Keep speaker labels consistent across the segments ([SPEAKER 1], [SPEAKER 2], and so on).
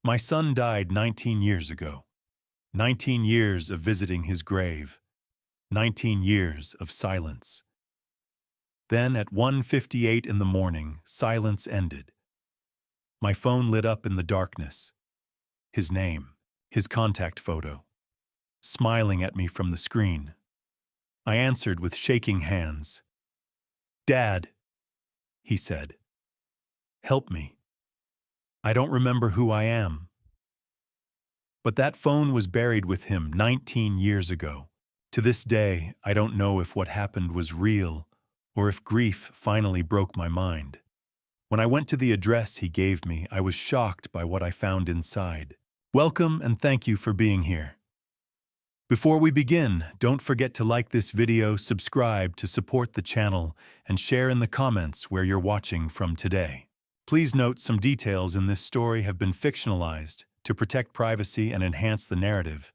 [SPEAKER 1] My son died 19 years ago. 19 years of visiting his grave. 19 years of silence. Then at 1:58 in the morning, silence ended. My phone lit up in the darkness. His name, his contact photo, smiling at me from the screen. I answered with shaking hands. "Dad," he said. "Help me. I don't remember who I am." But that phone was buried with him 19 years ago. To this day, I don't know if what happened was real or if grief finally broke my mind. When I went to the address he gave me, I was shocked by what I found inside. Welcome and thank you for being here. Before we begin, don't forget to like this video, subscribe to support the channel, and share in the comments where you're watching from today. Please note some details in this story have been fictionalized to protect privacy and enhance the narrative,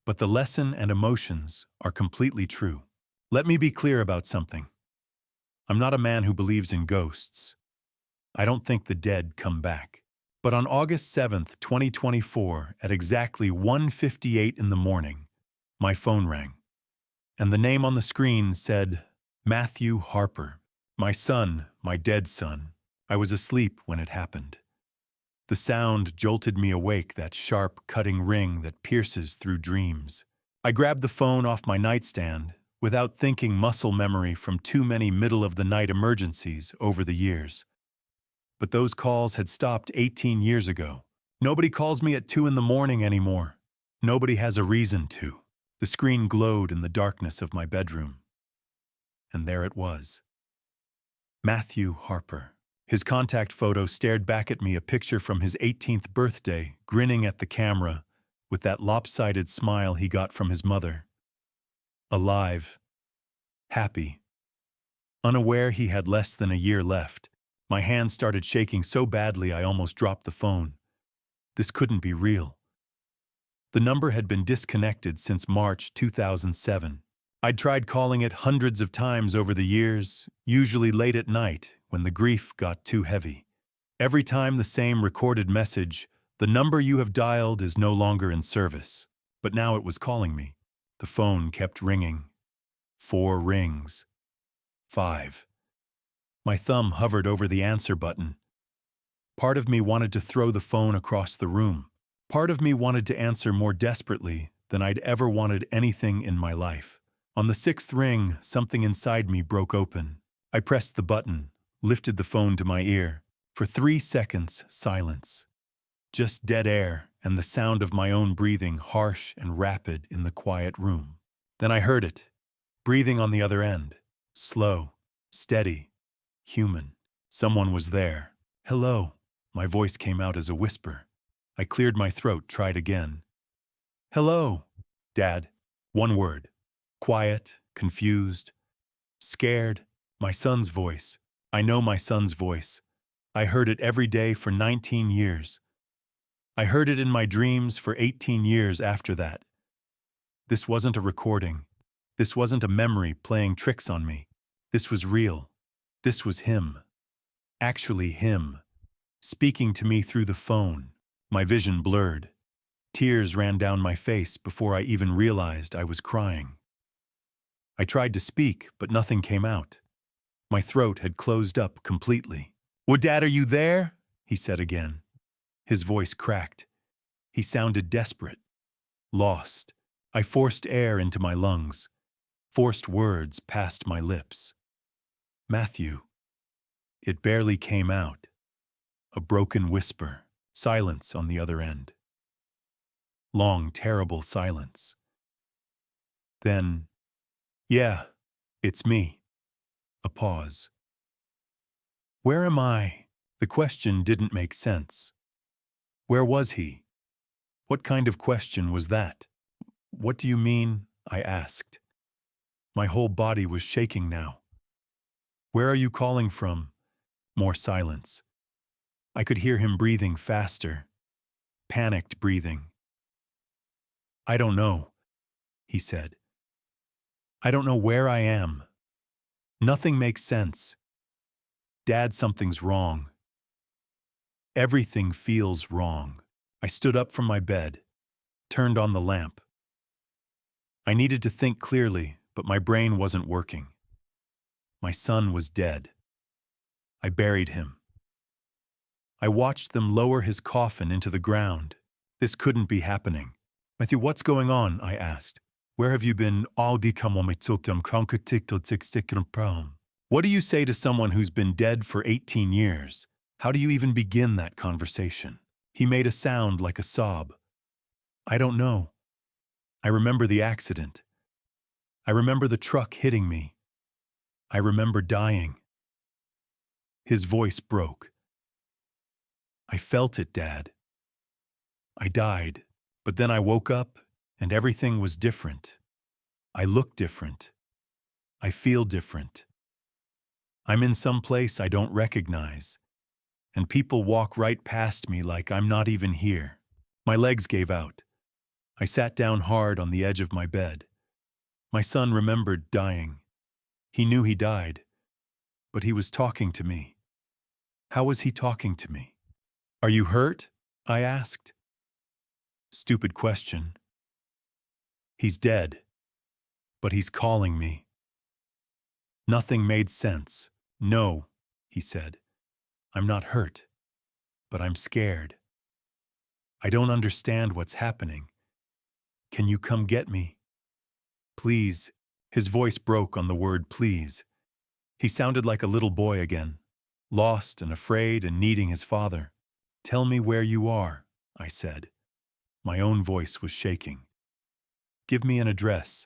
[SPEAKER 1] but the lesson and emotions are completely true. Let me be clear about something. I'm not a man who believes in ghosts. I don't think the dead come back. But on August 7th, 2024, at exactly 1:58 in the morning, my phone rang, and the name on the screen said, Matthew Harper. My son, my dead son. I was asleep when it happened. The sound jolted me awake, that sharp, cutting ring that pierces through dreams. I grabbed the phone off my nightstand, without thinking, muscle memory from too many middle-of-the-night emergencies over the years. But those calls had stopped 18 years ago. Nobody calls me at 2 in the morning anymore. Nobody has a reason to. The screen glowed in the darkness of my bedroom. And there it was. Matthew Harper. His contact photo stared back at me, a picture from his 18th birthday, grinning at the camera with that lopsided smile he got from his mother. Alive. Happy. Unaware he had less than a year left. My hands started shaking so badly I almost dropped the phone. This couldn't be real. The number had been disconnected since March 2007. I'd tried calling it hundreds of times over the years, usually late at night when the grief got too heavy. Every time the same recorded message, "The number you have dialed is no longer in service." But now it was calling me. The phone kept ringing. 4 rings. 5. My thumb hovered over the answer button. Part of me wanted to throw the phone across the room. Part of me wanted to answer more desperately than I'd ever wanted anything in my life. On the 6th ring, something inside me broke open. I pressed the button, lifted the phone to my ear. For 3 seconds, silence. Just dead air and the sound of my own breathing, harsh and rapid in the quiet room. Then I heard it, breathing on the other end. Slow, steady, human. Someone was there. "Hello." My voice came out as a whisper. I cleared my throat, tried again. "Hello, Dad." One word. Quiet, confused, scared. My son's voice. I know my son's voice. I heard it every day for 19 years. I heard it in my dreams for 18 years after that. This wasn't a recording. This wasn't a memory playing tricks on me. This was real. This was him. Actually him. Speaking to me through the phone. My vision blurred. Tears ran down my face before I even realized I was crying. I tried to speak, but nothing came out. My throat had closed up completely. "Oh, Dad, are you there?" he said again. His voice cracked. He sounded desperate. Lost. I forced air into my lungs. Forced words past my lips. "Matthew." It barely came out. A broken whisper. Silence on the other end. Long, terrible silence. Then, "Yeah, it's me." A pause. Where am I? The question didn't make sense. Where was he? What kind of question was that? "What do you mean?" I asked. My whole body was shaking now. "Where are you calling from?" More silence. I could hear him breathing faster. Panicked breathing. "I don't know," he said. "I don't know where I am. Nothing makes sense. Dad, something's wrong. Everything feels wrong." I stood up from my bed, turned on the lamp. I needed to think clearly, but my brain wasn't working. My son was dead. I buried him. I watched them lower his coffin into the ground. This couldn't be happening. Matthew, what's going on? I asked. Where have you been? What do you say to someone who's been dead for 18 years? How do you even begin that conversation? He made a sound like a sob. I don't know. I remember the accident. I remember the truck hitting me. I remember dying. His voice broke. I felt it, Dad. I died, but then I woke up and everything was different. I look different. I feel different. I'm in some place I don't recognize, and people walk right past me like I'm not even here. My legs gave out. I sat down hard on the edge of my bed. My son remembered dying. He knew he died, but he was talking to me. How was he talking to me? Are you hurt? I asked. Stupid question. He's dead, but he's calling me. Nothing made sense. No, he said. I'm not hurt, but I'm scared. I don't understand what's happening. Can you come get me? Please. His voice broke on the word please. He sounded like a little boy again, lost and afraid and needing his father. Tell me where you are, I said. My own voice was shaking. Give me an address.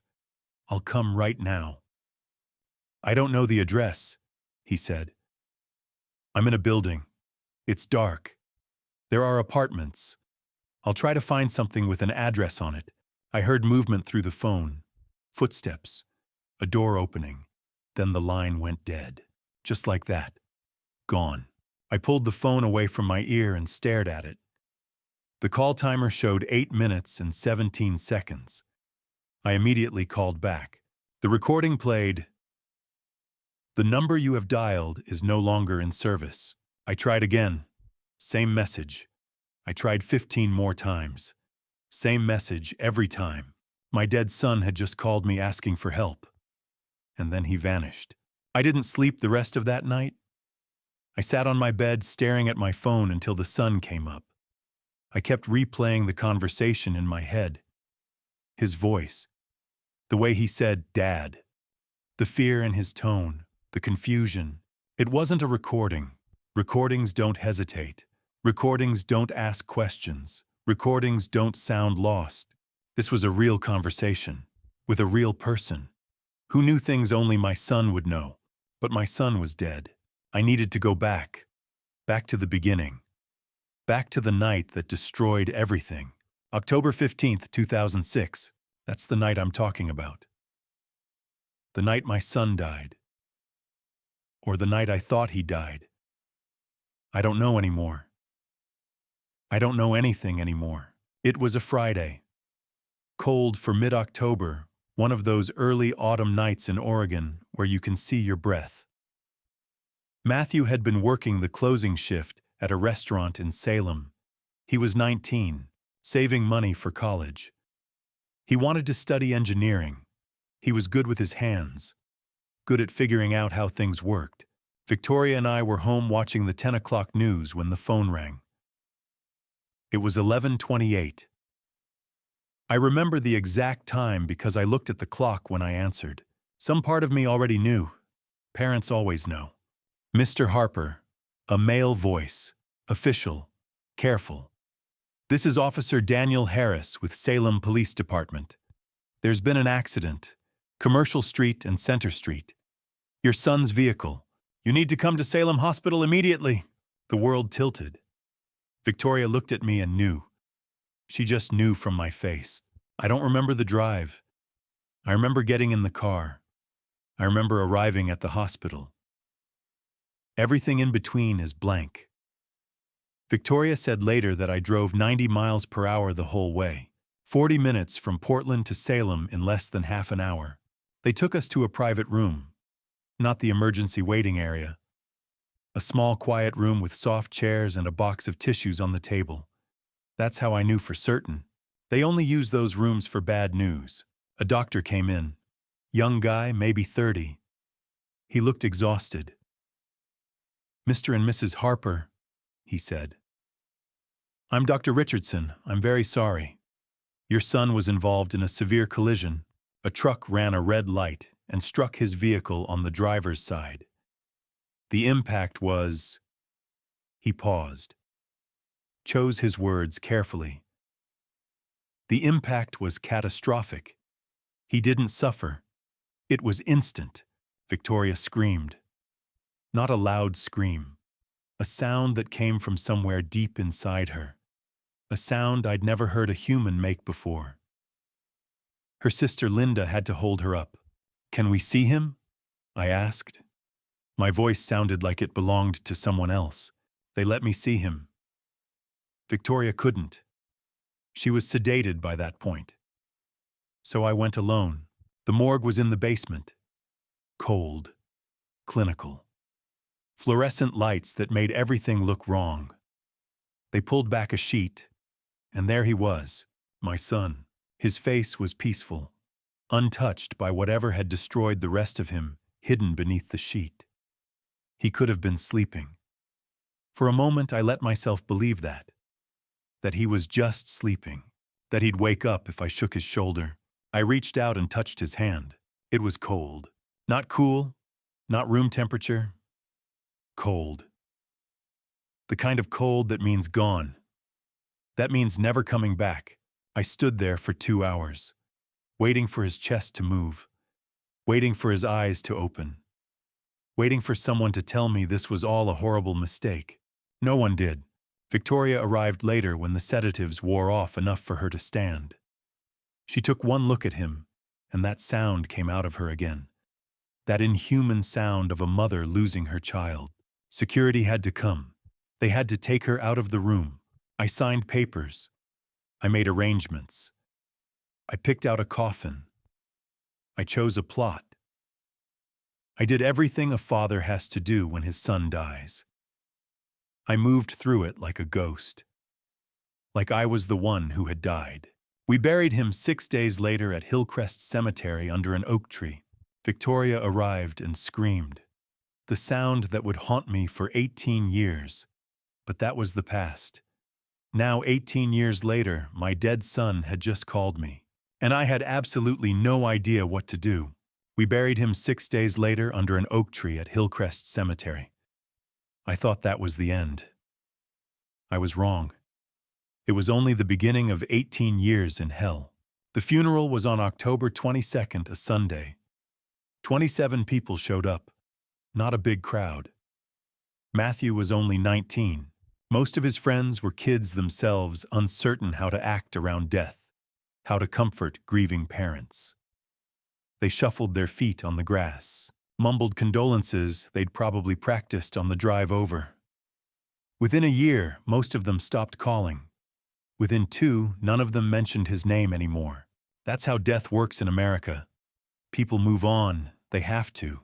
[SPEAKER 1] I'll come right now. I don't know the address, he said. I'm in a building. It's dark. There are apartments. I'll try to find something with an address on it. I heard movement through the phone. Footsteps. A door opening. Then the line went dead. Just like that. Gone. I pulled the phone away from my ear and stared at it. The call timer showed 8 minutes and 17 seconds. I immediately called back. The recording played, "The number you have dialed is no longer in service." I tried again. Same message. I tried 15 more times. Same message every time. My dead son had just called me asking for help. And then he vanished. I didn't sleep the rest of that night. I sat on my bed staring at my phone until the sun came up. I kept replaying the conversation in my head. His voice. The way he said, "Dad." The fear in his tone. The confusion. It wasn't a recording. Recordings don't hesitate. Recordings don't ask questions. Recordings don't sound lost. This was a real conversation. With a real person. Who knew things only my son would know. But my son was dead. I needed to go back. Back to the beginning. Back to the night that destroyed everything. October 15th, 2006. That's the night I'm talking about. The night my son died. Or the night I thought he died. I don't know anymore. I don't know anything anymore. It was a Friday. Cold for mid-October, one of those early autumn nights in Oregon where you can see your breath. Matthew had been working the closing shift at a restaurant in Salem. He was 19, saving money for college. He wanted to study engineering. He was good with his hands, good at figuring out how things worked. Victoria and I were home watching the 10 o'clock news when the phone rang. It was 11:28. I remember the exact time because I looked at the clock when I answered. Some part of me already knew. Parents always know. Mr. Harper, a male voice, official, careful. This is Officer Daniel Harris with Salem Police Department. There's been an accident, Commercial Street and Center Street. Your son's vehicle. You need to come to Salem Hospital immediately. The world tilted. Victoria looked at me and knew. She just knew from my face. I don't remember the drive. I remember getting in the car. I remember arriving at the hospital. Everything in between is blank. Victoria said later that I drove 90 miles per hour the whole way, 40 minutes from Portland to Salem in less than half an hour. They took us to a private room, not the emergency waiting area. A small, quiet room with soft chairs and a box of tissues on the table. That's how I knew for certain. They only use those rooms for bad news. A doctor came in. Young guy, maybe 30. He looked exhausted. "Mr. and Mrs. Harper," he said. "I'm Dr. Richardson. I'm very sorry. Your son was involved in a severe collision. A truck ran a red light and struck his vehicle on the driver's side. The impact was—" He paused, chose his words carefully. "The impact was catastrophic. He didn't suffer. It was instant," Victoria screamed. Not a loud scream. A sound that came from somewhere deep inside her. A sound I'd never heard a human make before. Her sister Linda had to hold her up. "Can we see him?" I asked. My voice sounded like it belonged to someone else. They let me see him. Victoria couldn't. She was sedated by that point. So I went alone. The morgue was in the basement. Cold. Clinical. Fluorescent lights that made everything look wrong. They pulled back a sheet, and there he was, my son. His face was peaceful, untouched by whatever had destroyed the rest of him, hidden beneath the sheet. He could have been sleeping. For a moment I let myself believe that he was just sleeping, that he'd wake up if I shook his shoulder. I reached out and touched his hand. It was cold. Not cool, not room temperature. Cold. The kind of cold that means gone. That means never coming back. I stood there for 2 hours, waiting for his chest to move, waiting for his eyes to open, waiting for someone to tell me this was all a horrible mistake. No one did. Victoria arrived later when the sedatives wore off enough for her to stand. She took one look at him, and that sound came out of her again. That inhuman sound of a mother losing her child. Security had to come. They had to take her out of the room. I signed papers. I made arrangements. I picked out a coffin. I chose a plot. I did everything a father has to do when his son dies. I moved through it like a ghost. Like I was the one who had died. We buried him 6 days later at Hillcrest Cemetery under an oak tree. Victoria arrived and screamed. The sound that would haunt me for 18 years. But that was the past. Now, 18 years later, my dead son had just called me, and I had absolutely no idea what to do. We buried him 6 days later under an oak tree at Hillcrest Cemetery. I thought that was the end. I was wrong. It was only the beginning of 18 years in hell. The funeral was on October 22nd, a Sunday. 27 people showed up. Not a big crowd. Matthew was only 19. Most of his friends were kids themselves, uncertain how to act around death, how to comfort grieving parents. They shuffled their feet on the grass, mumbled condolences they'd probably practiced on the drive over. Within a year, most of them stopped calling. Within 2, none of them mentioned his name anymore. That's how death works in America. People move on, they have to.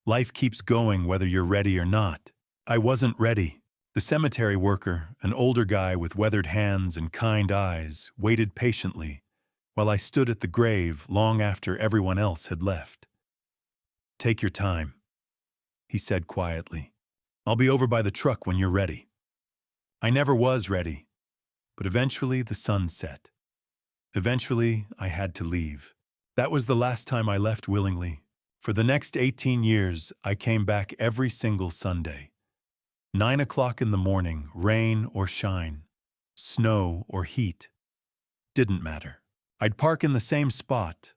[SPEAKER 1] Life keeps going whether you're ready or not. I wasn't ready. The cemetery worker, an older guy with weathered hands and kind eyes, waited patiently while I stood at the grave long after everyone else had left. "Take your time," he said quietly. "I'll be over by the truck when you're ready." I never was ready, but eventually the sun set. Eventually, I had to leave. That was the last time I left willingly. For the next 18 years, I came back every single Sunday. 9 o'clock in the morning, rain or shine, snow or heat. Didn't matter. I'd park in the same spot,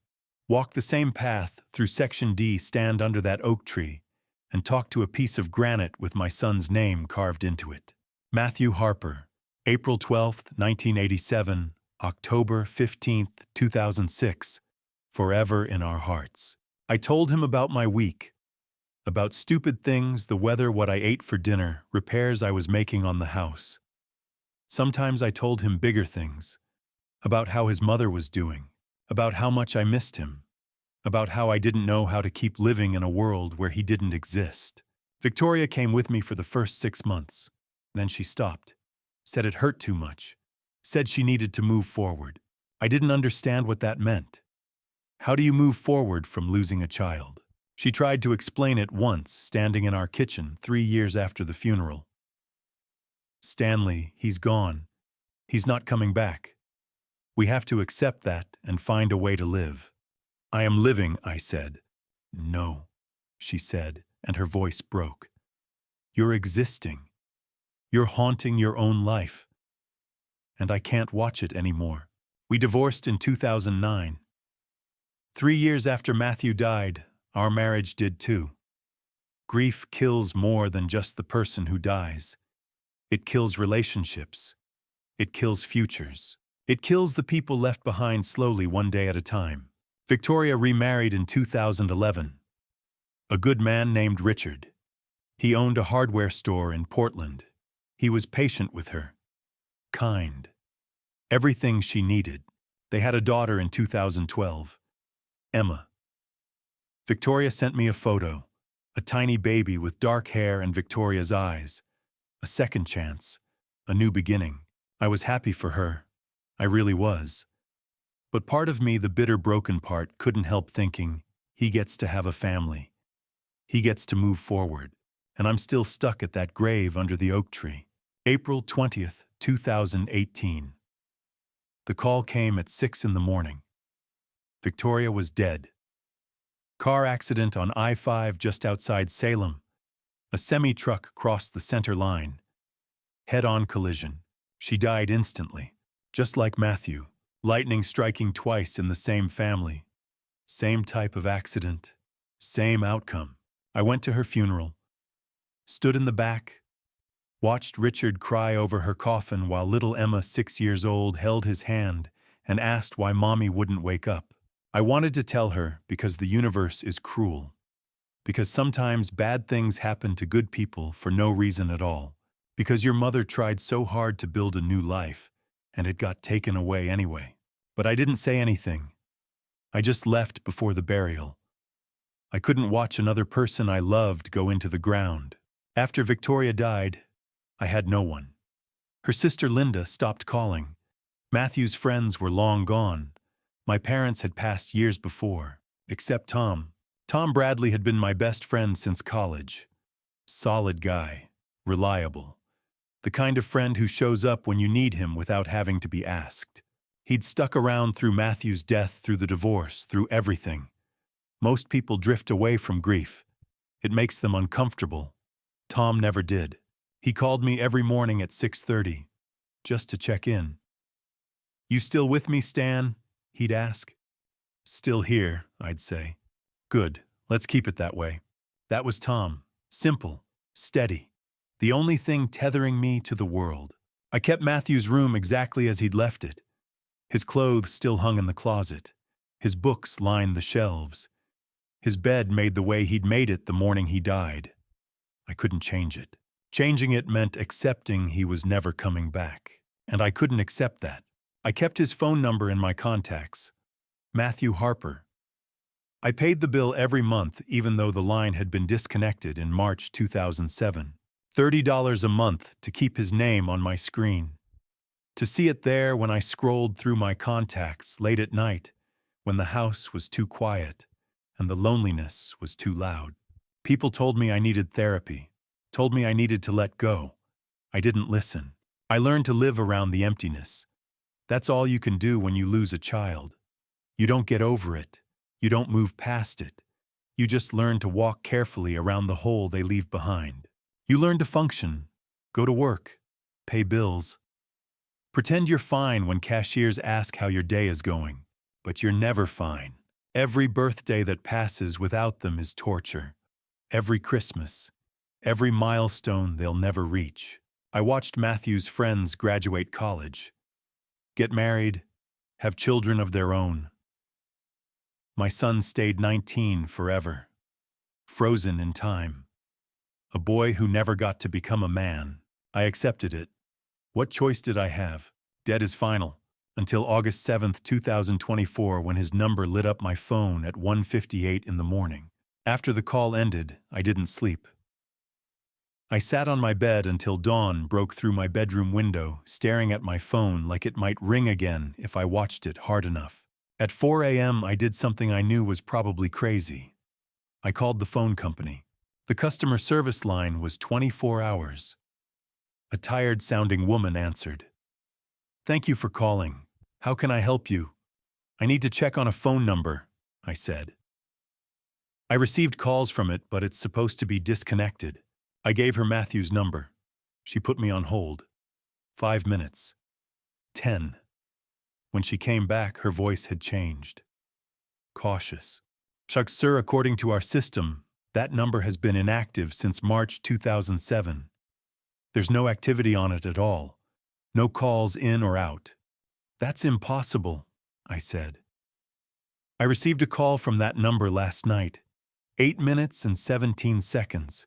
[SPEAKER 1] walk the same path through Section D, stand under that oak tree, and talk to a piece of granite with my son's name carved into it. Matthew Harper, April 12, 1987, October 15, 2006, forever in our hearts. I told him about my week, about stupid things, the weather, what I ate for dinner, repairs I was making on the house. Sometimes I told him bigger things, about how his mother was doing, about how much I missed him, about how I didn't know how to keep living in a world where he didn't exist. Victoria came with me for the first 6 months. Then she stopped, said it hurt too much. Said she needed to move forward. I didn't understand what that meant. How do you move forward from losing a child? She tried to explain it once, standing in our kitchen 3 years after the funeral. Stanley, he's gone. He's not coming back. We have to accept that and find a way to live. I am living, I said. No, she said, and her voice broke. You're existing. You're haunting your own life. And I can't watch it anymore. We divorced in 2009. 3 years after Matthew died, our marriage did too. Grief kills more than just the person who dies. It kills relationships. It kills futures. It kills the people left behind slowly one day at a time. Victoria remarried in 2011. A good man named Richard. He owned a hardware store in Portland. He was patient with her. Kind. Everything she needed. They had a daughter in 2012. Emma. Victoria sent me a photo. A tiny baby with dark hair and Victoria's eyes. A second chance. A new beginning. I was happy for her. I really was. But part of me, the bitter, broken part, couldn't help thinking, he gets to have a family. He gets to move forward. And I'm still stuck at that grave under the oak tree. April 20th, 2018. The call came at 6 in the morning. Victoria was dead. Car accident on I-5 just outside Salem. A semi-truck crossed the center line. Head-on collision. She died instantly. Just like Matthew. Lightning striking twice in the same family. Same type of accident. Same outcome. I went to her funeral. Stood in the back. Watched Richard cry over her coffin while little Emma, 6 years old, held his hand and asked why Mommy wouldn't wake up. I wanted to tell her because the universe is cruel. Because sometimes bad things happen to good people for no reason at all. Because your mother tried so hard to build a new life, and it got taken away anyway. But I didn't say anything. I just left before the burial. I couldn't watch another person I loved go into the ground. After Victoria died, I had no one. Her sister Linda stopped calling. Matthew's friends were long gone. My parents had passed years before, except Tom. Tom Bradley had been my best friend since college. Solid guy, reliable. The kind of friend who shows up when you need him without having to be asked. He'd stuck around through Matthew's death, through the divorce, through everything. Most people drift away from grief. It makes them uncomfortable. Tom never did. He called me every morning at 6:30, just to check in. "You still with me, Stan?" he'd ask. "Still here," I'd say. "Good, let's keep it that way." That was Tom. Simple, steady. The only thing tethering me to the world. I kept Matthew's room exactly as he'd left it. His clothes still hung in the closet. His books lined the shelves. His bed made the way he'd made it the morning he died. I couldn't change it. Changing it meant accepting he was never coming back. And I couldn't accept that. I kept his phone number in my contacts. Matthew Harper. I paid the bill every month even though the line had been disconnected in March 2007. $30 a month to keep his name on my screen. To see it there when I scrolled through my contacts late at night, when the house was too quiet and the loneliness was too loud. People told me I needed therapy, told me I needed to let go. I didn't listen. I learned to live around the emptiness. That's all you can do when you lose a child. You don't get over it. You don't move past it. You just learn to walk carefully around the hole they leave behind. You learn to function, go to work, pay bills. Pretend you're fine when cashiers ask how your day is going, but you're never fine. Every birthday that passes without them is torture. Every Christmas, every milestone they'll never reach. I watched Matthew's friends graduate college, get married, have children of their own. My son stayed 19 forever, frozen in time. A boy who never got to become a man. I accepted it. What choice did I have? Dead is final. Until August 7th, 2024, when his number lit up my phone at 1:58 in the morning. After the call ended, I didn't sleep. I sat on my bed until dawn broke through my bedroom window, staring at my phone like it might ring again if I watched it hard enough. At 4 a.m., I did something I knew was probably crazy. I called the phone company. The customer service line was 24 hours. A tired-sounding woman answered. "Thank you for calling. How can I help you?" "I need to check on a phone number," I said. "I received calls from it, but it's supposed to be disconnected." I gave her Matthew's number. She put me on hold. 5 minutes. 10. When she came back, her voice had changed. Cautious. "Shucks, sir, according to our system, that number has been inactive since March 2007. There's no activity on it at all. No calls in or out." "That's impossible," I said. "I received a call from that number last night. 8 minutes and 17 seconds.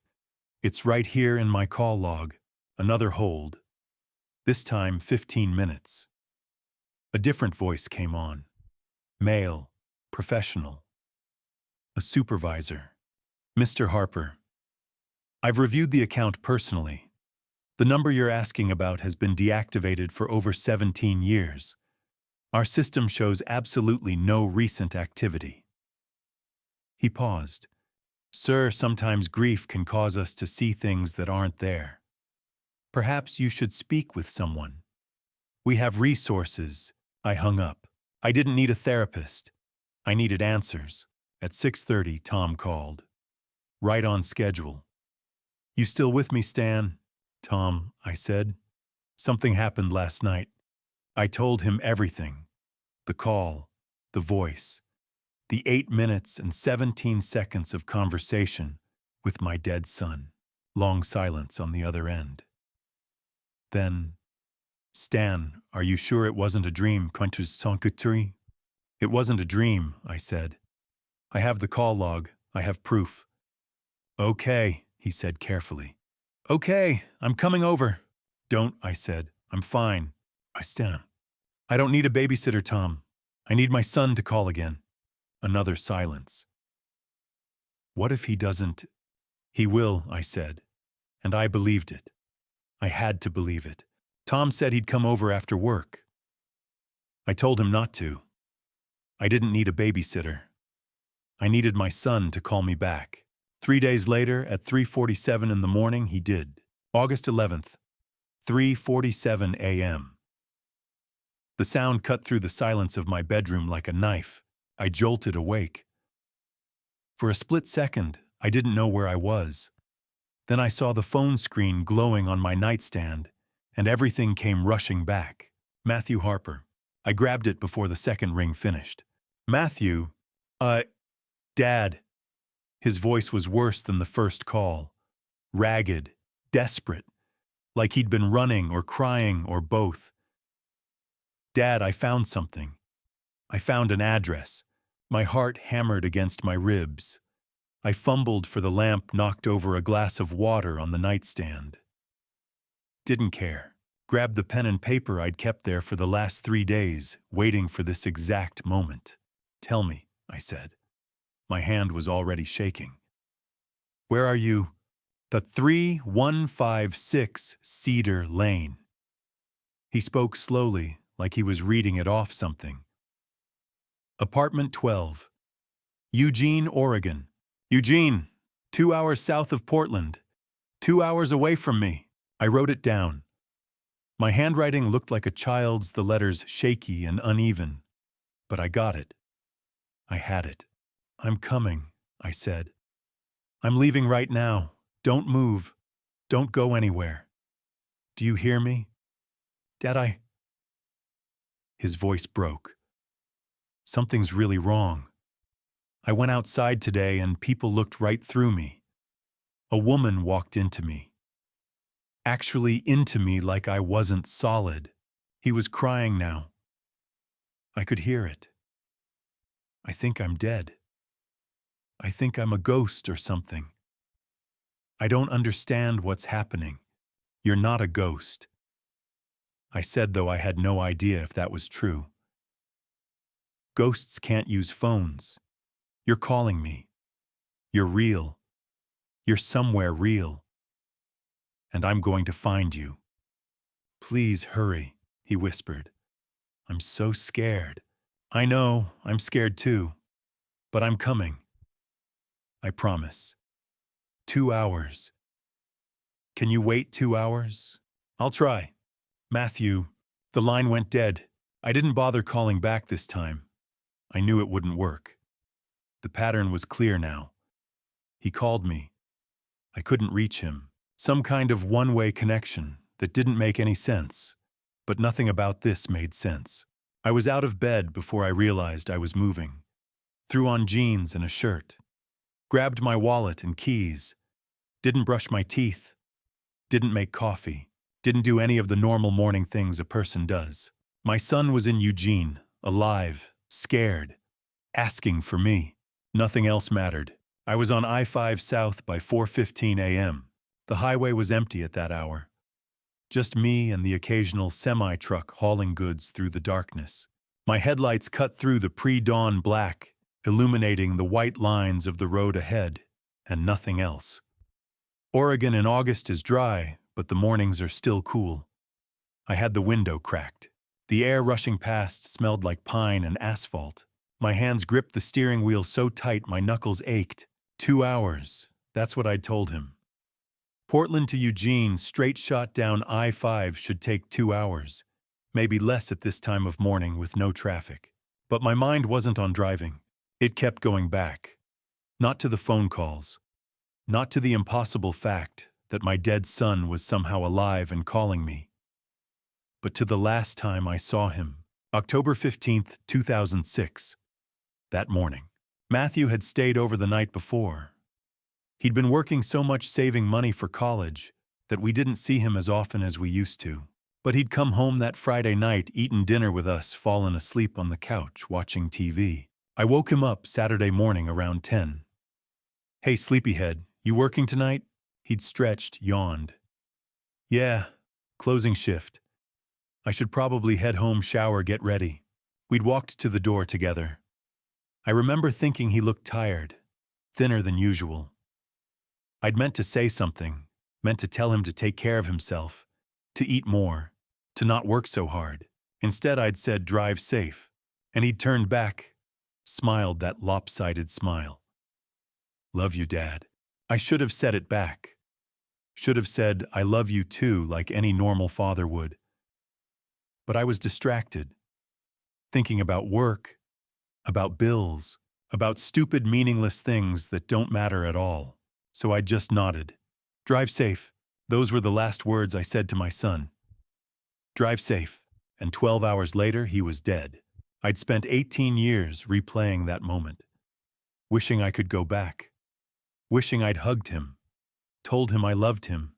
[SPEAKER 1] It's right here in my call log." Another hold. This time 15 minutes. A different voice came on. Male. Professional. A supervisor. "Mr. Harper, I've reviewed the account personally. The number you're asking about has been deactivated for over 17 years. Our system shows absolutely no recent activity." He paused. "Sir, sometimes grief can cause us to see things that aren't there. Perhaps you should speak with someone. We have resources." I hung up. I didn't need a therapist. I needed answers. At 6:30, Tom called. Right on schedule. "You still with me, Stan?" "Tom," I said. "Something happened last night." I told him everything. The call, the voice, the 8 minutes and 17 seconds of conversation with my dead son. Long silence on the other end. Then, "Stan, are you sure it wasn't a dream, Quintus Sanctuary?" "It wasn't a dream," I said. "I have the call log. I have proof." "Okay," he said carefully. "Okay, I'm coming over." "Don't," I said. "I'm fine." Stan. "I don't need a babysitter, Tom. I need my son to call again." Another silence. "What if he doesn't?" "He will," I said. And I believed it. I had to believe it. Tom said he'd come over after work. I told him not to. I didn't need a babysitter. I needed my son to call me back. 3 days later, at 3:47 in the morning, he did. August 11th, 3:47 a.m. The sound cut through the silence of my bedroom like a knife. I jolted awake. For a split second, I didn't know where I was. Then I saw the phone screen glowing on my nightstand, and everything came rushing back. Matthew Harper. I grabbed it before the second ring finished. "Matthew, Dad." His voice was worse than the first call. Ragged, desperate, like he'd been running or crying or both. "Dad, I found something. I found an address." My heart hammered against my ribs. I fumbled for the lamp knocked over a glass of water on the nightstand. Didn't care. Grabbed the pen and paper I'd kept there for the last 3 days, waiting for this exact moment. "Tell me," I said. My hand was already shaking. "Where are you?" "The 3156 Cedar Lane." He spoke slowly, like he was reading it off something. "Apartment 12. Eugene, Oregon." "Eugene, 2 hours south of Portland. 2 hours away from me." I wrote it down. My handwriting looked like a child's, the letters shaky and uneven. But I got it. I had it. "I'm coming," I said. "I'm leaving right now. Don't move. Don't go anywhere. Do you hear me? Dad, His voice broke. "Something's really wrong. I went outside today and people looked right through me. A woman walked into me. Actually into me like I wasn't solid." He was crying now. I could hear it. "I think I'm dead. I think I'm a ghost or something. I don't understand what's happening. You're not a ghost." I said, though I had no idea if that was true. "Ghosts can't use phones. You're calling me. You're real. You're somewhere real." and I'm going to find you. Please hurry, he whispered. I'm so scared. I know, I'm scared too. But I'm coming. I promise. 2 hours. Can you wait 2 hours? I'll try. Matthew, the line went dead. I didn't bother calling back this time. I knew it wouldn't work. The pattern was clear now. He called me. I couldn't reach him. Some kind of one-way connection that didn't make any sense. But nothing about this made sense. I was out of bed before I realized I was moving. Threw on jeans and a shirt. Grabbed my wallet and keys. Didn't brush my teeth. Didn't make coffee. Didn't do any of the normal morning things a person does. My son was in Eugene, alive, scared, asking for me. Nothing else mattered. I was on I-5 South by 4:15 a.m. The highway was empty at that hour. Just me and the occasional semi-truck hauling goods through the darkness. My headlights cut through the pre-dawn black, illuminating the white lines of the road ahead, and nothing else. Oregon in August is dry, but the mornings are still cool. I had the window cracked. The air rushing past smelled like pine and asphalt. My hands gripped the steering wheel so tight my knuckles ached. 2 hours, that's what I'd told him. Portland to Eugene, straight shot down I-5 should take 2 hours, maybe less at this time of morning with no traffic. But my mind wasn't on driving. It kept going back. Not to the phone calls. Not to the impossible fact that my dead son was somehow alive and calling me. But to the last time I saw him, October 15th, 2006. That morning. Matthew had stayed over the night before. He'd been working so much saving money for college that we didn't see him as often as we used to. But he'd come home that Friday night, eaten dinner with us, fallen asleep on the couch watching TV. I woke him up Saturday morning around 10. Hey, sleepyhead, you working tonight? He'd stretched, yawned. Yeah, closing shift. I should probably head home, shower, get ready. We'd walked to the door together. I remember thinking he looked tired, thinner than usual. I'd meant to say something, meant to tell him to take care of himself, to eat more, to not work so hard. Instead, I'd said, drive safe. And he'd turned back, smiled that lopsided smile. Love you, Dad. I should have said it back. Should have said, I love you too, like any normal father would. But I was distracted, thinking about work, about bills, about stupid, meaningless things that don't matter at all. So I just nodded. Drive safe. Those were the last words I said to my son. Drive safe. And 12 hours later, he was dead. I'd spent 18 years replaying that moment, wishing I could go back, wishing I'd hugged him, told him I loved him,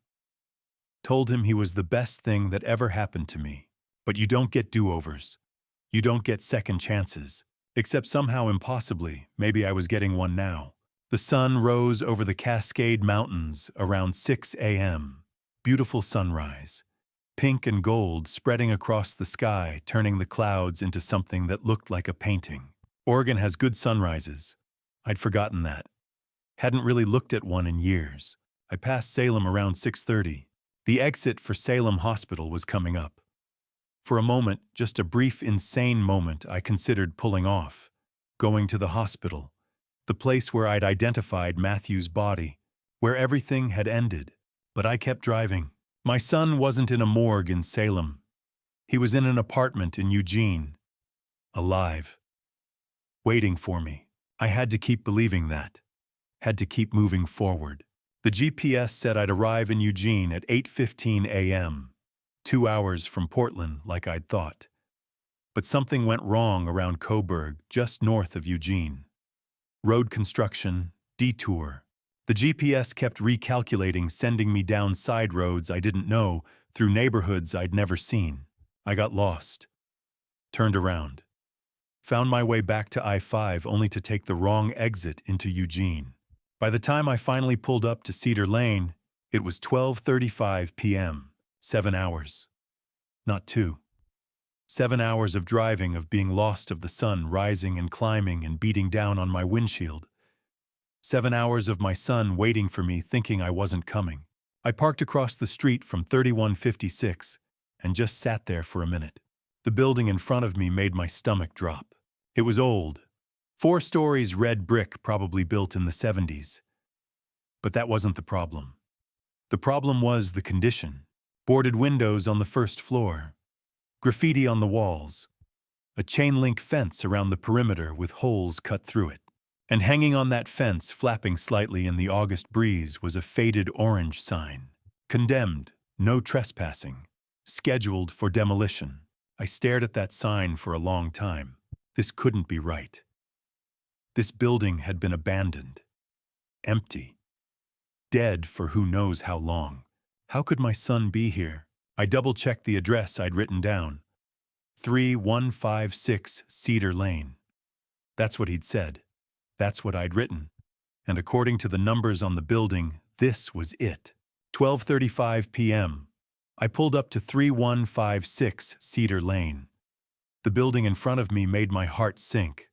[SPEAKER 1] told him he was the best thing that ever happened to me. But you don't get do-overs. You don't get second chances. Except somehow impossibly, maybe I was getting one now. The sun rose over the Cascade Mountains around 6 a.m. Beautiful sunrise. Pink and gold spreading across the sky, turning the clouds into something that looked like a painting. Oregon has good sunrises. I'd forgotten that. Hadn't really looked at one in years. I passed Salem around 6:30. The exit for Salem Hospital was coming up. For a moment, just a brief, insane moment, I considered pulling off, going to the hospital, the place where I'd identified Matthew's body, where everything had ended. But I kept driving. My son wasn't in a morgue in Salem. He was in an apartment in Eugene, alive, waiting for me. I had to keep believing that, had to keep moving forward. The GPS said I'd arrive in Eugene at 8:15 a.m., 2 hours from Portland like I'd thought. But something went wrong around Coburg, just north of Eugene. Road construction, detour. The GPS kept recalculating, sending me down side roads I didn't know, through neighborhoods I'd never seen. I got lost. Turned around. Found my way back to I-5 only to take the wrong exit into Eugene. By the time I finally pulled up to Cedar Lane, it was 12:35 p.m. 7 hours. Not 2. 7 hours of driving, of being lost, of the sun rising and climbing and beating down on my windshield. 7 hours of my son waiting for me, thinking I wasn't coming. I parked across the street from 3156 and just sat there for a minute. The building in front of me made my stomach drop. It was old. 4 stories, red brick, probably built in the 70s. But that wasn't the problem. The problem was the condition. Boarded windows on the first floor. Graffiti on the walls. A chain-link fence around the perimeter with holes cut through it. And hanging on that fence, flapping slightly in the August breeze, was a faded orange sign. Condemned, no trespassing, scheduled for demolition. I stared at that sign for a long time. This couldn't be right. This building had been abandoned. Empty. Dead for who knows how long. How could my son be here? I double-checked the address I'd written down. 3156 Cedar Lane. That's what he'd said. That's what I'd written. And according to the numbers on the building, this was it. 12:35 p.m. I pulled up to 3156 Cedar Lane. The building in front of me made my heart sink.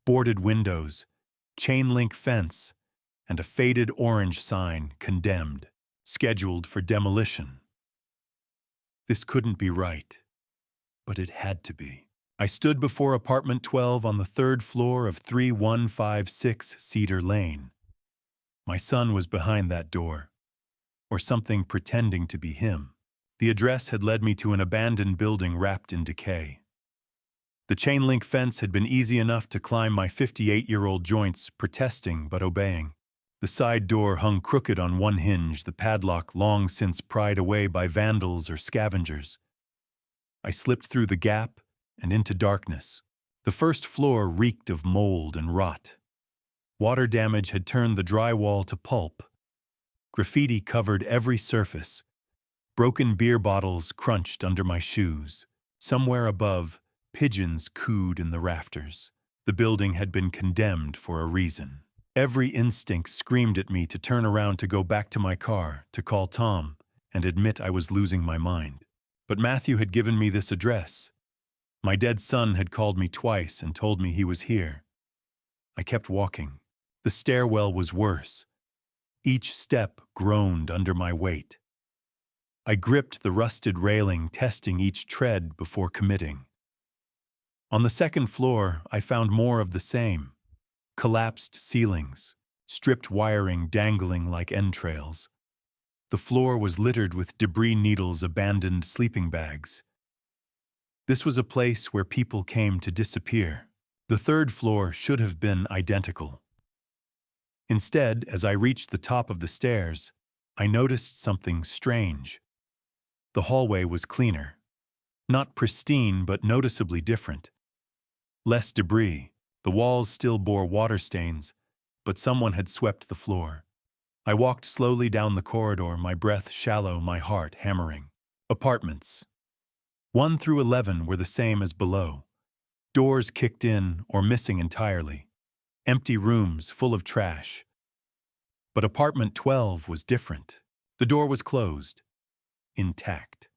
[SPEAKER 1] Boarded windows, chain-link fence, and a faded orange sign, condemned, scheduled for demolition. This couldn't be right, but it had to be. I stood before apartment 12 on the 3rd floor of 3156 Cedar Lane. My son was behind that door, or something pretending to be him. The address had led me to an abandoned building wrapped in decay. The chain-link fence had been easy enough to climb my 58-year-old joints, protesting but obeying. The side door hung crooked on one hinge, the padlock long since pried away by vandals or scavengers. I slipped through the gap and into darkness. The first floor reeked of mold and rot. Water damage had turned the drywall to pulp. Graffiti covered every surface. Broken beer bottles crunched under my shoes. Somewhere above, pigeons cooed in the rafters. The building had been condemned for a reason. Every instinct screamed at me to turn around, to go back to my car, to call Tom, and admit I was losing my mind. But Matthew had given me this address. My dead son had called me twice and told me he was here. I kept walking. The stairwell was worse. Each step groaned under my weight. I gripped the rusted railing, testing each tread before committing. On the 2nd floor, I found more of the same. Collapsed ceilings, stripped wiring dangling like entrails. The floor was littered with debris, needles, abandoned sleeping bags. This was a place where people came to disappear. The 3rd floor should have been identical. Instead, as I reached the top of the stairs, I noticed something strange. The hallway was cleaner. Not pristine, but noticeably different. Less debris. The walls still bore water stains, but someone had swept the floor. I walked slowly down the corridor, my breath shallow, my heart hammering. Apartments. 1 through 11 were the same as below. Doors kicked in or missing entirely. Empty rooms full of trash. But apartment 12 was different. The door was closed. Intact.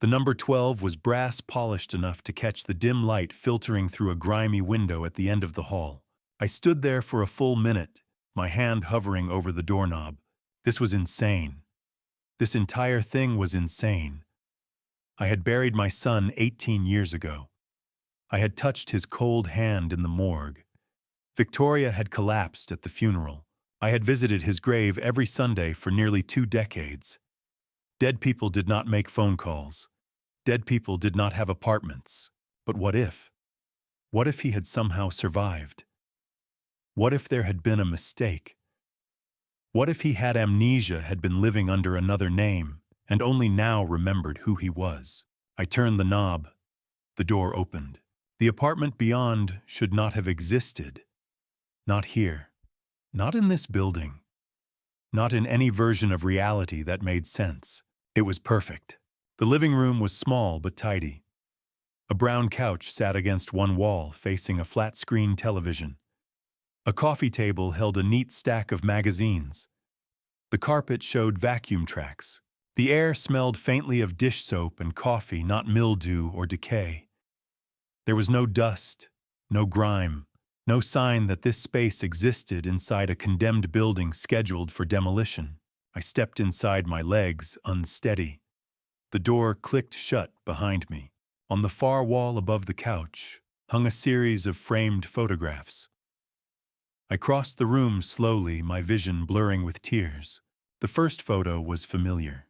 [SPEAKER 1] The number 12 was brass polished enough to catch the dim light filtering through a grimy window at the end of the hall. I stood there for a full minute, my hand hovering over the doorknob. This was insane. This entire thing was insane. I had buried my son 18 years ago. I had touched his cold hand in the morgue. Victoria had collapsed at the funeral. I had visited his grave every Sunday for nearly 2 decades. Dead people did not make phone calls. Dead people did not have apartments. But what if? What if he had somehow survived? What if there had been a mistake? What if he had amnesia, had been living under another name, and only now remembered who he was? I turned the knob. The door opened. The apartment beyond should not have existed. Not here. Not in this building. Not in any version of reality that made sense. It was perfect. The living room was small but tidy. A brown couch sat against one wall, facing a flat-screen television. A coffee table held a neat stack of magazines. The carpet showed vacuum tracks. The air smelled faintly of dish soap and coffee, not mildew or decay. There was no dust, no grime, no sign that this space existed inside a condemned building scheduled for demolition. I stepped inside, my legs unsteady. The door clicked shut behind me. On the far wall above the couch hung a series of framed photographs. I crossed the room slowly, my vision blurring with tears. The first photo was familiar.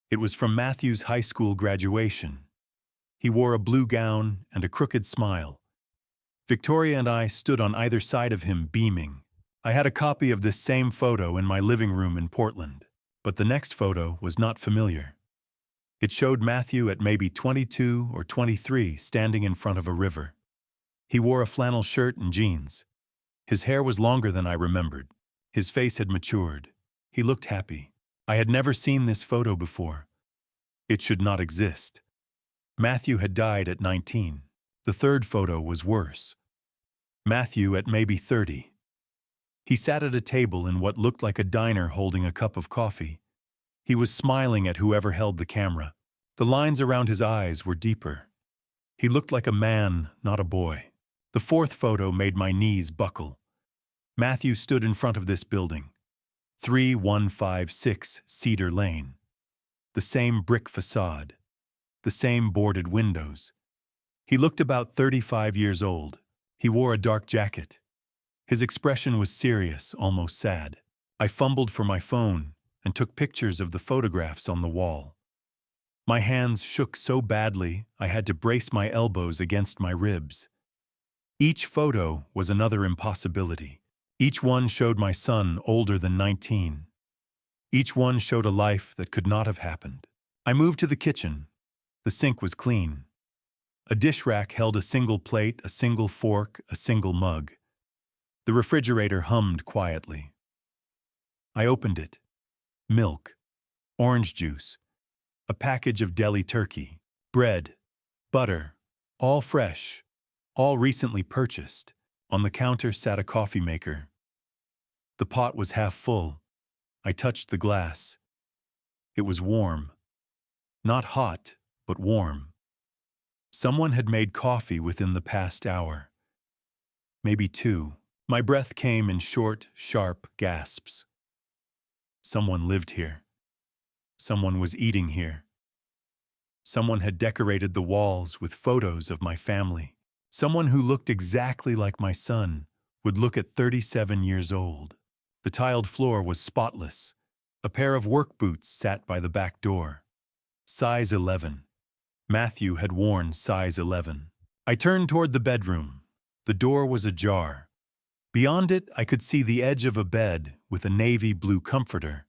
[SPEAKER 1] It was from Matthew's high school graduation. He wore a blue gown and a crooked smile. Victoria and I stood on either side of him, beaming. I had a copy of this same photo in my living room in Portland, but the next photo was not familiar. It showed Matthew at maybe 22 or 23, standing in front of a river. He wore a flannel shirt and jeans. His hair was longer than I remembered. His face had matured. He looked happy. I had never seen this photo before. It should not exist. Matthew had died at 19. The third photo was worse. Matthew at maybe 30. He sat at a table in what looked like a diner holding a cup of coffee. He was smiling at whoever held the camera. The lines around his eyes were deeper. He looked like a man, not a boy. The fourth photo made my knees buckle. Matthew stood in front of this building. 3156 Cedar Lane. The same brick facade. The same boarded windows. He looked about 35 years old. He wore a dark jacket. His expression was serious, almost sad. I fumbled for my phone and took pictures of the photographs on the wall. My hands shook so badly I had to brace my elbows against my ribs. Each photo was another impossibility. Each one showed my son older than 19. Each one showed a life that could not have happened. I moved to the kitchen. The sink was clean. A dish rack held a single plate, a single fork, a single mug. The refrigerator hummed quietly. I opened it. Milk, orange juice, a package of deli turkey, bread, butter, all fresh, all recently purchased. On the counter sat a coffee maker. The pot was half full. I touched the glass. It was warm. Not hot, but warm. Someone had made coffee within the past hour. Maybe 2. My breath came in short, sharp gasps. Someone lived here. Someone was eating here. Someone had decorated the walls with photos of my family. Someone who looked exactly like my son would look at 37 years old. The tiled floor was spotless. A pair of work boots sat by the back door. Size 11. Matthew had worn size 11. I turned toward the bedroom. The door was ajar. Beyond it, I could see the edge of a bed with a navy blue comforter,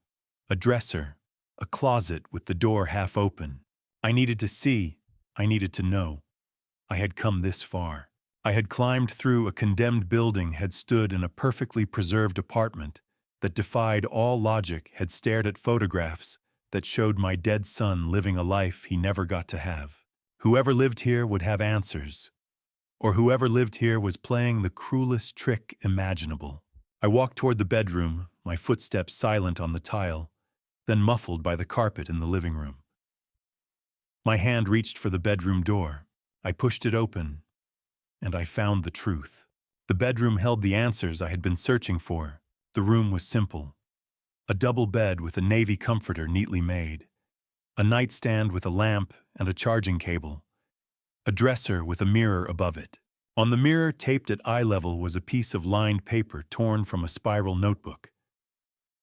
[SPEAKER 1] a dresser, a closet with the door half open. I needed to see. I needed to know. I had come this far. I had climbed through a condemned building, had stood in a perfectly preserved apartment that defied all logic, had stared at photographs that showed my dead son living a life he never got to have. Whoever lived here would have answers. Or whoever lived here was playing the cruelest trick imaginable. I walked toward the bedroom, my footsteps silent on the tile, then muffled by the carpet in the living room. My hand reached for the bedroom door. I pushed it open, and I found the truth. The bedroom held the answers I had been searching for. The room was simple. A double bed with a navy comforter neatly made. A nightstand with a lamp and a charging cable. A dresser with a mirror above it. On the mirror, taped at eye level, was a piece of lined paper torn from a spiral notebook.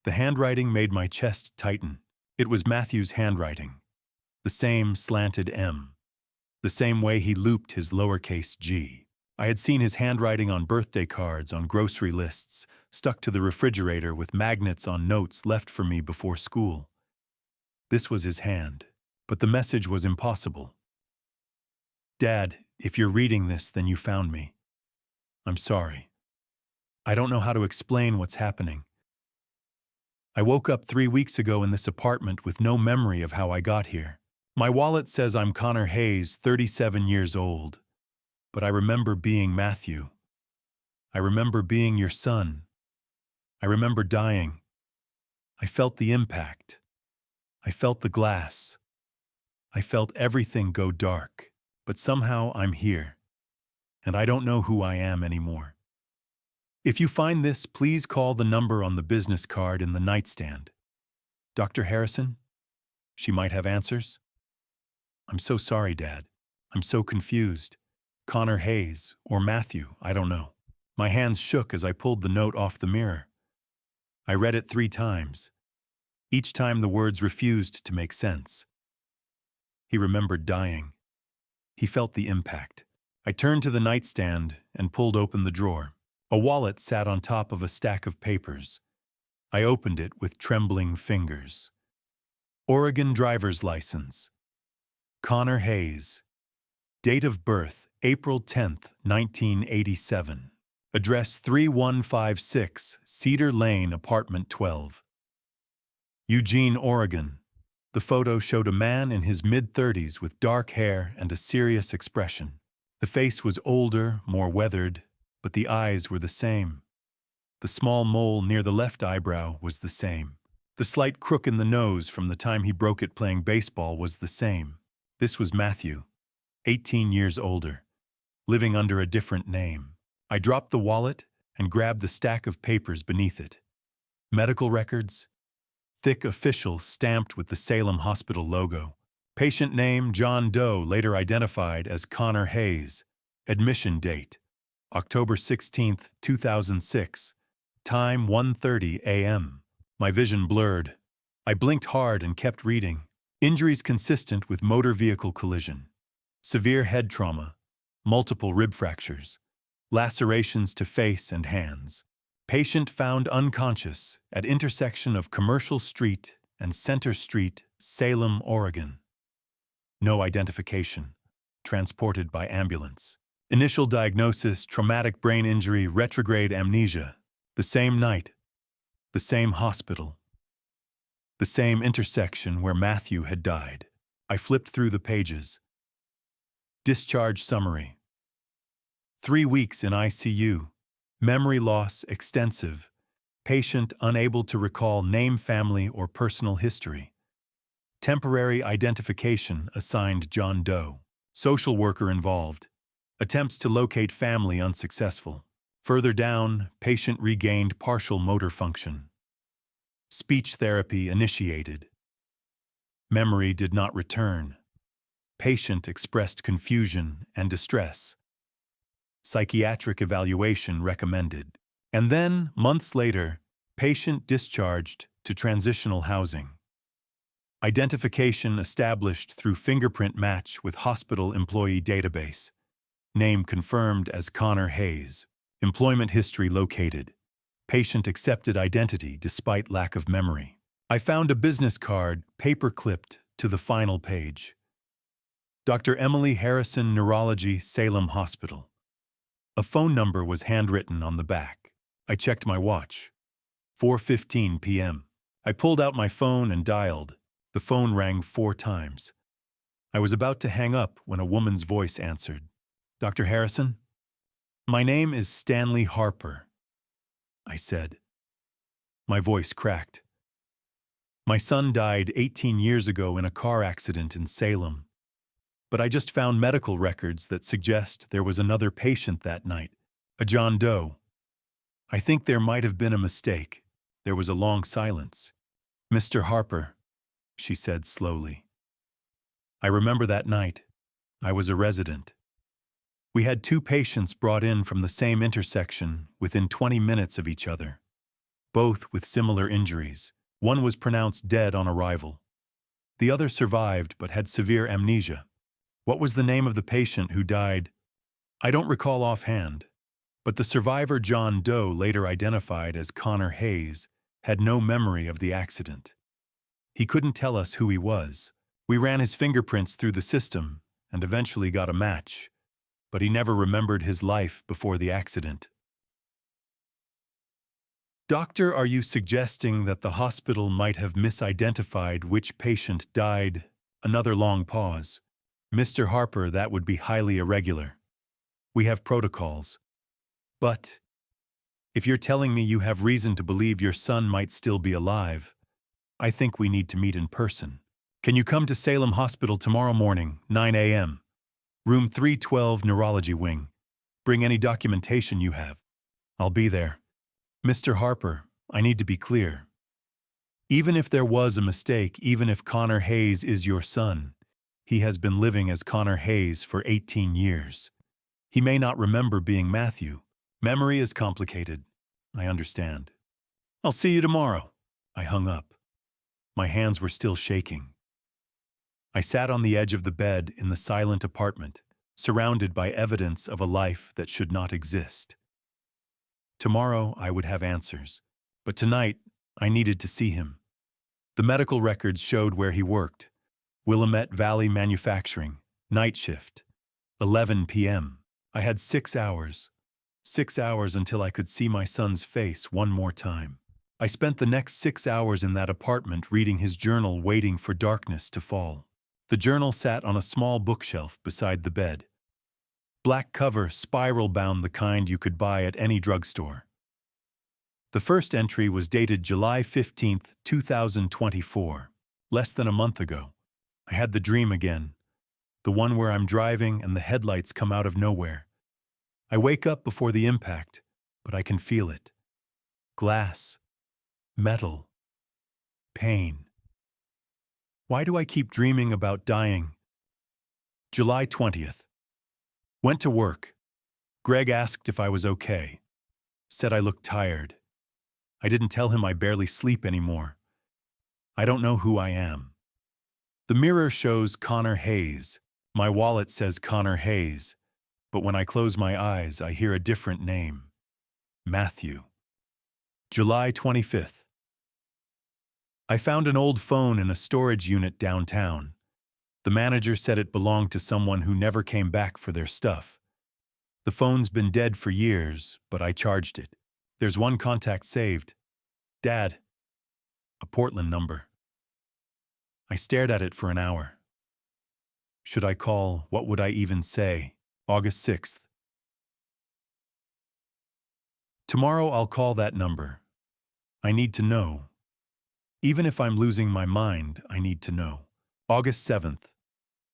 [SPEAKER 1] The handwriting made my chest tighten. It was Matthew's handwriting. The same slanted M. The same way he looped his lowercase g. I had seen his handwriting on birthday cards, on grocery lists, stuck to the refrigerator with magnets on notes left for me before school. This was his hand, but the message was impossible. Dad, if you're reading this, then you found me. I'm sorry. I don't know how to explain what's happening. I woke up 3 weeks ago in this apartment with no memory of how I got here. My wallet says I'm Connor Hayes, 37 years old, but I remember being Matthew. I remember being your son. I remember dying. I felt the impact. I felt the glass. I felt everything go dark. But somehow I'm here, and I don't know who I am anymore. If you find this, please call the number on the business card in the nightstand. Dr. Harrison? She might have answers. I'm so sorry, Dad. I'm so confused. Connor Hayes, or Matthew, I don't know. My hands shook as I pulled the note off the mirror. I read it 3 times. Each time the words refused to make sense. He remembered dying. He felt the impact. I turned to the nightstand and pulled open the drawer. A wallet sat on top of a stack of papers. I opened it with trembling fingers. Oregon driver's license. Connor Hayes. Date of birth, April 10th, 1987. Address 3156, Cedar Lane, Apartment 12. Eugene, Oregon. The photo showed a man in his mid-30s with dark hair and a serious expression. The face was older, more weathered, but the eyes were the same. The small mole near the left eyebrow was the same. The slight crook in the nose from the time he broke it playing baseball was the same. This was Matthew, 18 years older, living under a different name. I dropped the wallet and grabbed the stack of papers beneath it. Medical records, thick official stamped with the Salem Hospital logo. Patient name John Doe, later identified as Connor Hayes. Admission date, October 16, 2006. Time 1:30 a.m. My vision blurred. I blinked hard and kept reading. Injuries consistent with motor vehicle collision. Severe head trauma. Multiple rib fractures. Lacerations to face and hands. Patient found unconscious at intersection of Commercial Street and Center Street, Salem, Oregon. No identification. Transported by ambulance. Initial diagnosis, traumatic brain injury, retrograde amnesia. The same night. The same hospital. The same intersection where Matthew had died. I flipped through the pages. Discharge summary. 3 weeks in ICU. Memory loss extensive. Patient unable to recall name, family, or personal history. Temporary identification assigned John Doe. Social worker involved. Attempts to locate family unsuccessful. Further down, patient regained partial motor function. Speech therapy initiated. Memory did not return. Patient expressed confusion and distress. Psychiatric evaluation recommended. And then, months later, patient discharged to transitional housing. Identification established through fingerprint match with hospital employee database. Name confirmed as Connor Hayes. Employment history located. Patient accepted identity despite lack of memory. I found a business card paper-clipped to the final page. Dr. Emily Harrison, Neurology, Salem Hospital. A phone number was handwritten on the back. I checked my watch. 4:15 p.m. I pulled out my phone and dialed. The phone rang 4 times. I was about to hang up when a woman's voice answered. Dr. Harrison? My name is Stanley Harper, I said. My voice cracked. My son died 18 years ago in a car accident in Salem. But I just found medical records that suggest there was another patient that night, a John Doe. I think there might have been a mistake. There was a long silence. Mr. Harper, she said slowly. I remember that night. I was a resident. We had 2 patients brought in from the same intersection within 20 minutes of each other, both with similar injuries. One was pronounced dead on arrival. The other survived but had severe amnesia. What was the name of the patient who died? I don't recall offhand, but the survivor John Doe, later identified as Connor Hayes, had no memory of the accident. He couldn't tell us who he was. We ran his fingerprints through the system and eventually got a match, but he never remembered his life before the accident. Doctor, are you suggesting that the hospital might have misidentified which patient died? Another long pause. Mr. Harper, that would be highly irregular. We have protocols. But if you're telling me you have reason to believe your son might still be alive, I think we need to meet in person. Can you come to Salem Hospital tomorrow morning, 9 a.m., room 312, neurology wing? Bring any documentation you have. I'll be there. Mr. Harper, I need to be clear. Even if there was a mistake, even if Connor Hayes is your son, he has been living as Connor Hayes for 18 years. He may not remember being Matthew. Memory is complicated. I understand. I'll see you tomorrow. I hung up. My hands were still shaking. I sat on the edge of the bed in the silent apartment, surrounded by evidence of a life that should not exist. Tomorrow I would have answers, but tonight I needed to see him. The medical records showed where he worked. Willamette Valley Manufacturing, night shift, 11 p.m. I had 6 hours. 6 hours until I could see my son's face one more time. I spent the next 6 hours in that apartment reading his journal, waiting for darkness to fall. The journal sat on a small bookshelf beside the bed. Black cover, spiral-bound, the kind you could buy at any drugstore. The first entry was dated July 15, 2024, less than a month ago. I had the dream again, the one where I'm driving and the headlights come out of nowhere. I wake up before the impact, but I can feel it. Glass, metal, pain. Why do I keep dreaming about dying? July 20th. Went to work. Greg asked if I was okay. Said I looked tired. I didn't tell him I barely sleep anymore. I don't know who I am. The mirror shows Connor Hayes. My wallet says Connor Hayes. But when I close my eyes, I hear a different name. Matthew. July 25th. I found an old phone in a storage unit downtown. The manager said it belonged to someone who never came back for their stuff. The phone's been dead for years, but I charged it. There's one contact saved. Dad. A Portland number. I stared at it for an hour. Should I call? What would I even say? August 6th. Tomorrow I'll call that number. I need to know. Even if I'm losing my mind, I need to know. August 7th.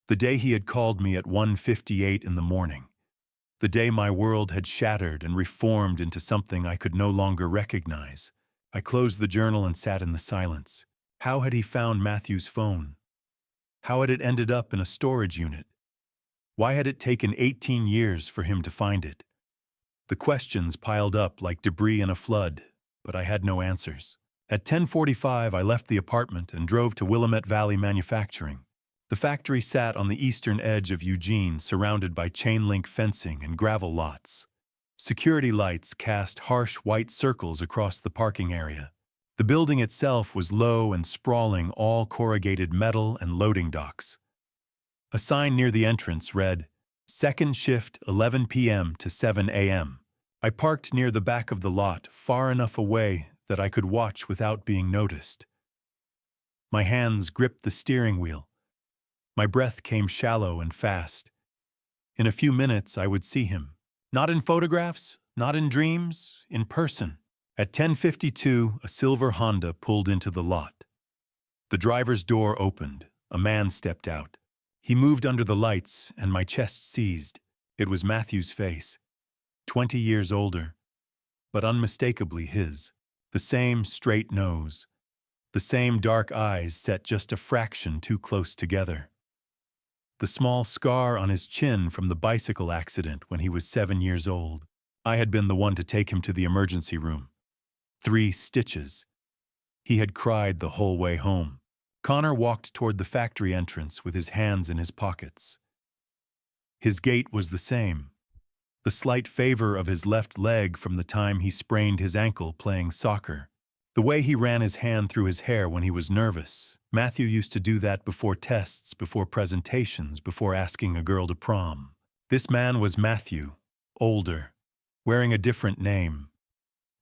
[SPEAKER 1] The day he had called me at 1:58 in the morning. The day my world had shattered and reformed into something I could no longer recognize. I closed the journal and sat in the silence. How had he found Matthew's phone? How had it ended up in a storage unit? Why had it taken 18 years for him to find it? The questions piled up like debris in a flood, but I had no answers. At 10:45, I left the apartment and drove to Willamette Valley Manufacturing. The factory sat on the eastern edge of Eugene, surrounded by chain-link fencing and gravel lots. Security lights cast harsh white circles across the parking area. The building itself was low and sprawling, all corrugated metal and loading docks. A sign near the entrance read, "Second shift, 11 p.m. to 7 a.m." I parked near the back of the lot, far enough away that I could watch without being noticed. My hands gripped the steering wheel. My breath came shallow and fast. In a few minutes, I would see him. Not in photographs, not in dreams, in person. At 10:52, a silver Honda pulled into the lot. The driver's door opened. A man stepped out. He moved under the lights, and my chest seized. It was Matthew's face. 20 years older, but unmistakably his. The same straight nose. The same dark eyes set just a fraction too close together. The small scar on his chin from the bicycle accident when he was 7 years old. I had been the one to take him to the emergency room. 3 stitches. He had cried the whole way home. Connor walked toward the factory entrance with his hands in his pockets. His gait was the same. The slight favor of his left leg from the time he sprained his ankle playing soccer. The way he ran his hand through his hair when he was nervous. Matthew used to do that before tests, before presentations, before asking a girl to prom. This man was Matthew, older, wearing a different name.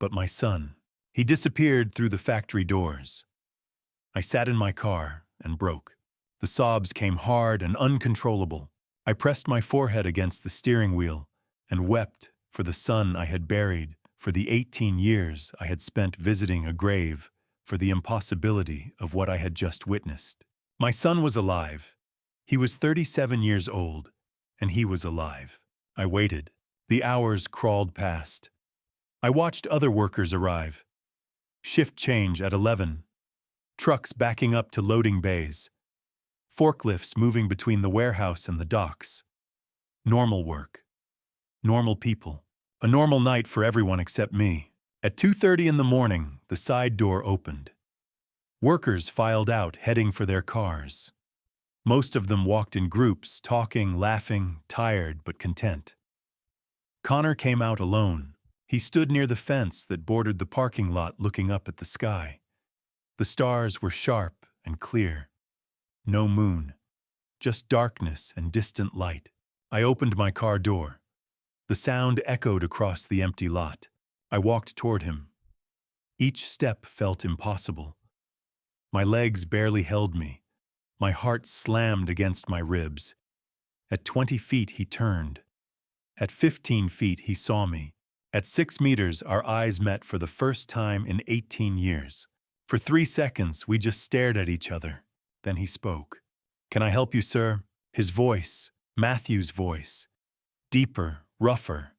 [SPEAKER 1] But my son. He disappeared through the factory doors. I sat in my car and broke. The sobs came hard and uncontrollable. I pressed my forehead against the steering wheel and wept for the son I had buried, for the 18 years I had spent visiting a grave, for the impossibility of what I had just witnessed. My son was alive. He was 37 years old, and he was alive. I waited. The hours crawled past. I watched other workers arrive. Shift change at 11. trucks backing up to loading bays, forklifts moving between the warehouse and the docks. Normal work. Normal people. A normal night for everyone except me. At 2:30 in the morning, the side door opened. Workers filed out, heading for their cars. Most of them walked in groups, talking, laughing, tired but content. Connor came out alone. He stood near the fence that bordered the parking lot, looking up at the sky. The stars were sharp and clear. No moon, just darkness and distant light. I opened my car door. The sound echoed across the empty lot. I walked toward him. Each step felt impossible. My legs barely held me. My heart slammed against my ribs. At 20 feet, he turned. At 15 feet, he saw me. At 6 meters, our eyes met for the first time in 18 years. For 3 seconds, we just stared at each other. Then he spoke. "Can I help you, sir?" His voice, Matthew's voice, deeper, rougher,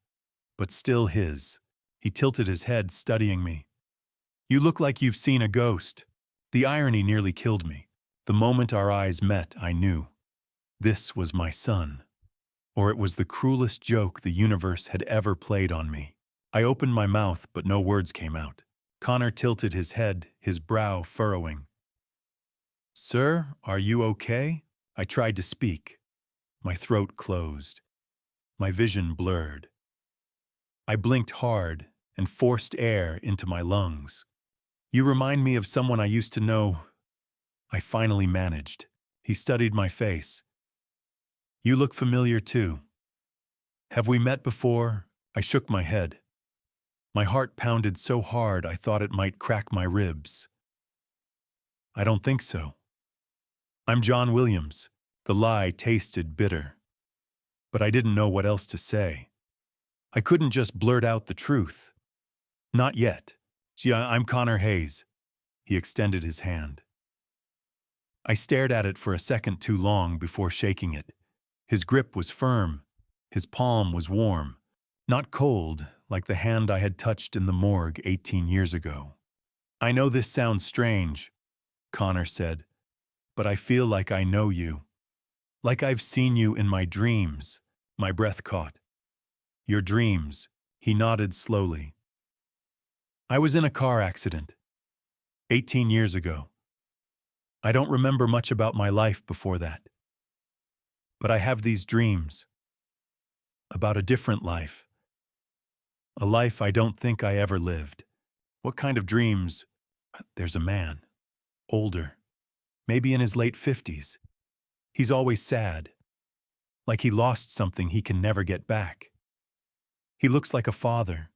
[SPEAKER 1] but still his. He tilted his head, studying me. "You look like you've seen a ghost." The irony nearly killed me. The moment our eyes met, I knew. This was my son. Or it was the cruelest joke the universe had ever played on me. I opened my mouth, but no words came out. Connor tilted his head, his brow furrowing. "Sir, are you okay?" I tried to speak. My throat closed. My vision blurred. I blinked hard and forced air into my lungs. "You remind me of someone I used to know." I finally managed. He studied my face. "You look familiar too." "Have we met before?" I shook my head. My heart pounded so hard I thought it might crack my ribs. "I don't think so." "I'm John Williams." The lie tasted bitter. But I didn't know what else to say. I couldn't just blurt out the truth. "Not yet. Gee, I'm Connor Hayes." He extended his hand. I stared at it for a second too long before shaking it. His grip was firm. His palm was warm. Not cold, like the hand I had touched in the morgue 18 years ago. "I know this sounds strange," Connor said, "but I feel like I know you. Like I've seen you in my dreams." My breath caught. "Your dreams," he nodded slowly. "I was in a car accident 18 years ago. I don't remember much about my life before that. But I have these dreams about a different life. A life I don't think I ever lived." "What kind of dreams?" "There's a man, older, maybe in his late 50s. He's always sad, like he lost something he can never get back. He looks like a father."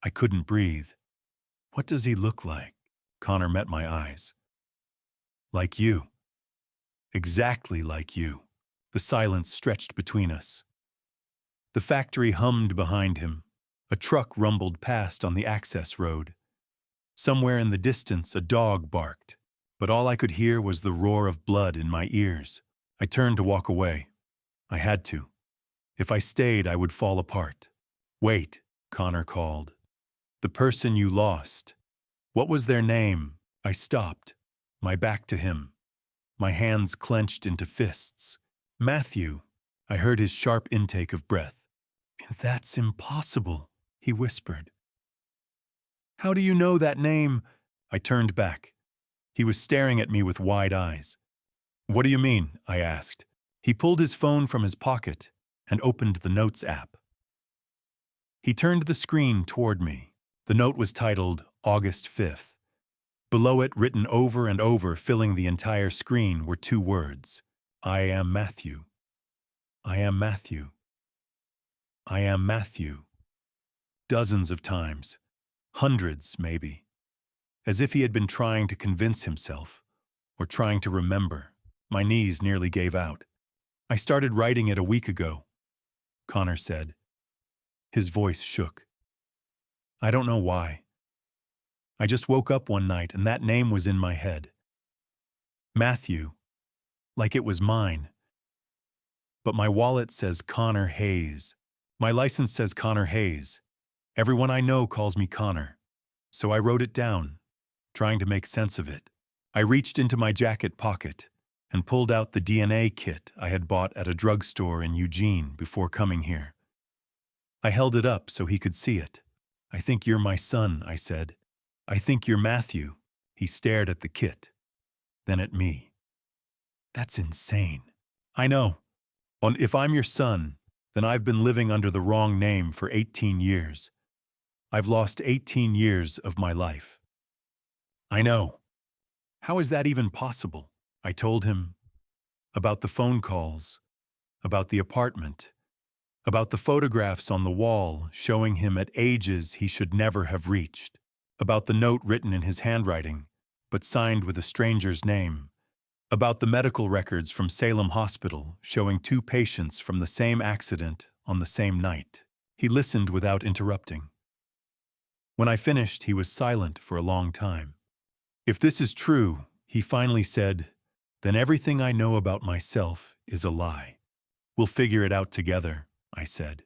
[SPEAKER 1] I couldn't breathe. "What does he look like?" Connor met my eyes. "Like you. Exactly like you." The silence stretched between us. The factory hummed behind him. A truck rumbled past on the access road. Somewhere in the distance, a dog barked, but all I could hear was the roar of blood in my ears. I turned to walk away. I had to. If I stayed, I would fall apart. "Wait," Connor called. "The person you lost. What was their name?" I stopped, my back to him, my hands clenched into fists. "Matthew." I heard his sharp intake of breath. "That's impossible," he whispered. "How do you know that name?" I turned back. He was staring at me with wide eyes. "What do you mean?" I asked. He pulled his phone from his pocket and opened the Notes app. He turned the screen toward me. The note was titled August 5th. Below it, written over and over, filling the entire screen, were 2 words. "I am Matthew. I am Matthew. I am Matthew." Dozens of times. Hundreds, maybe. As if he had been trying to convince himself, or trying to remember. My knees nearly gave out. "I started writing it a week ago," Connor said. His voice shook. "I don't know why. I just woke up one night and that name was in my head. Matthew, like it was mine. But my wallet says Connor Hayes. My license says Connor Hayes. Everyone I know calls me Connor. So I wrote it down, trying to make sense of it. I reached into my jacket pocket and pulled out the DNA kit I had bought at a drugstore in Eugene before coming here. I held it up so he could see it. "I think you're my son," I said. "I think you're Matthew." He stared at the kit, then at me. "That's insane." "I know. And if I'm your son, then I've been living under the wrong name for 18 years. I've lost 18 years of my life." "I know. How is that even possible?" I told him about the phone calls, about the apartment, about the photographs on the wall showing him at ages he should never have reached, about the note written in his handwriting, but signed with a stranger's name, about the medical records from Salem Hospital showing 2 patients from the same accident on the same night. He listened without interrupting. When I finished, he was silent for a long time. "If this is true," he finally said, "then everything I know about myself is a lie." "We'll figure it out together," I said.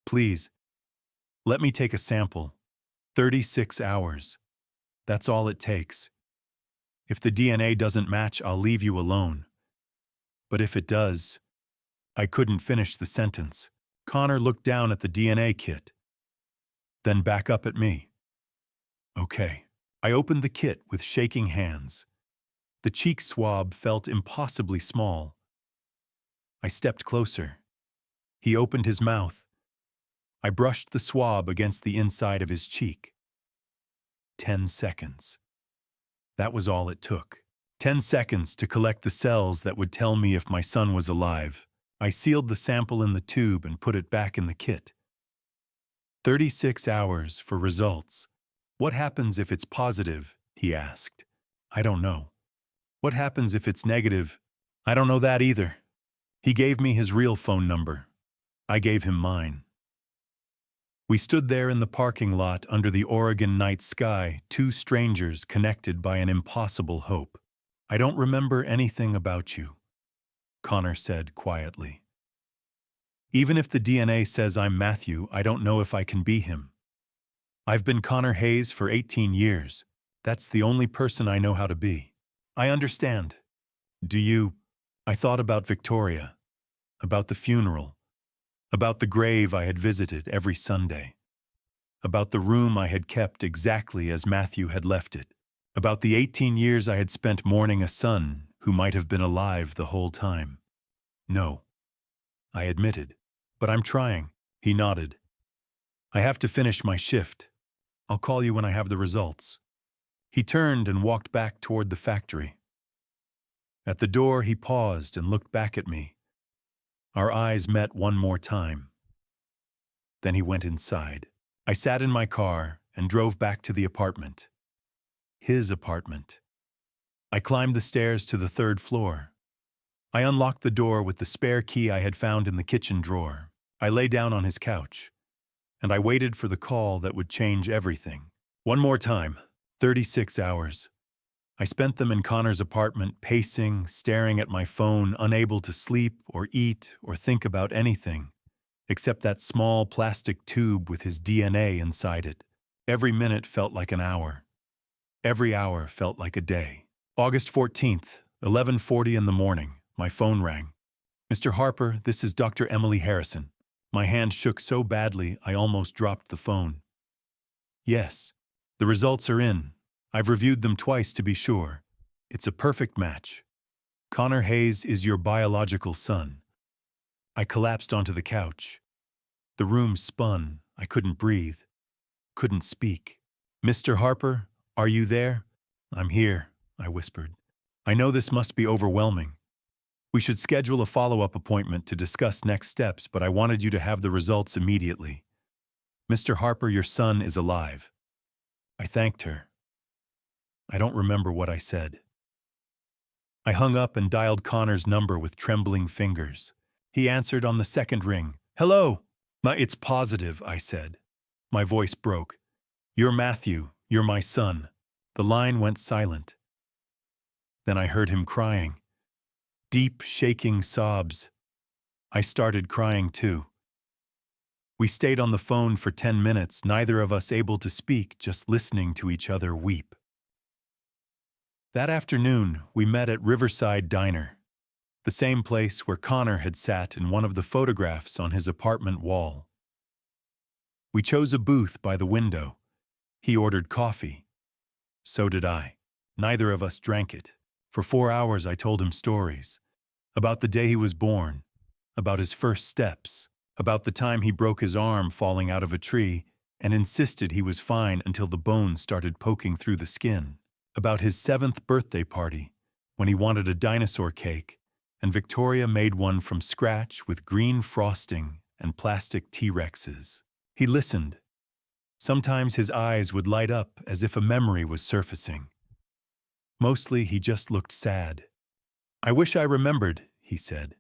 [SPEAKER 1] "Please, let me take a sample. 36 hours. That's all it takes. If the DNA doesn't match, I'll leave you alone. But if it does..." I couldn't finish the sentence. Connor looked down at the DNA kit, then back up at me. "Okay." I opened the kit with shaking hands. The cheek swab felt impossibly small. I stepped closer. He opened his mouth. I brushed the swab against the inside of his cheek. 10 seconds. That was all it took. 10 seconds to collect the cells that would tell me if my son was alive. I sealed the sample in the tube and put it back in the kit. 36 hours for results. "What happens if it's positive?" he asked. "I don't know." "What happens if it's negative?" "I don't know that either." He gave me his real phone number. I gave him mine. We stood there in the parking lot under the Oregon night sky, 2 strangers connected by an impossible hope. "I don't remember anything about you," Connor said quietly. "Even if the DNA says I'm Matthew, I don't know if I can be him. I've been Connor Hayes for 18 years. That's the only person I know how to be." "I understand. Do you..." I thought about Victoria, about the funeral, about the grave I had visited every Sunday, about the room I had kept exactly as Matthew had left it, about the 18 years I had spent mourning a son who might have been alive the whole time. "No," I admitted. "But I'm trying." He nodded. "I have to finish my shift. I'll call you when I have the results." He turned and walked back toward the factory. At the door, he paused and looked back at me. Our eyes met one more time. Then he went inside. I sat in my car and drove back to the apartment. His apartment. I climbed the stairs to the 3rd floor. I unlocked the door with the spare key I had found in the kitchen drawer. I lay down on his couch, and I waited for the call that would change everything. One more time. 36 hours. I spent them in Connor's apartment, pacing, staring at my phone, unable to sleep or eat or think about anything, except that small plastic tube with his DNA inside it. Every minute felt like an hour. Every hour felt like a day. August 14th, 11:40 in the morning, my phone rang. "Mr. Harper, this is Dr. Emily Harrison." My hand shook so badly I almost dropped the phone. "Yes, the results are in. I've reviewed them twice to be sure. It's a perfect match. Connor Hayes is your biological son." I collapsed onto the couch. The room spun. I couldn't breathe. Couldn't speak. "Mr. Harper, are you there?" "I'm here," I whispered. "I know this must be overwhelming. We should schedule a follow-up appointment to discuss next steps, but I wanted you to have the results immediately. Mr. Harper, your son is alive." I thanked her. I don't remember what I said. I hung up and dialed Connor's number with trembling fingers. He answered on the 2nd ring. "Hello." "It's positive," I said. My voice broke. "You're Matthew. You're my son." The line went silent. Then I heard him crying. Deep, shaking sobs. I started crying too. We stayed on the phone for 10 minutes, neither of us able to speak, just listening to each other weep. That afternoon, we met at Riverside Diner, the same place where Connor had sat in one of the photographs on his apartment wall. We chose a booth by the window. He ordered coffee. So did I. Neither of us drank it. For 4 hours I told him stories. About the day he was born, about his first steps, about the time he broke his arm falling out of a tree and insisted he was fine until the bones started poking through the skin, about his 7th birthday party when he wanted a dinosaur cake and Victoria made one from scratch with green frosting and plastic T-Rexes. He listened. Sometimes his eyes would light up as if a memory was surfacing. Mostly he just looked sad. "I wish I remembered," he said.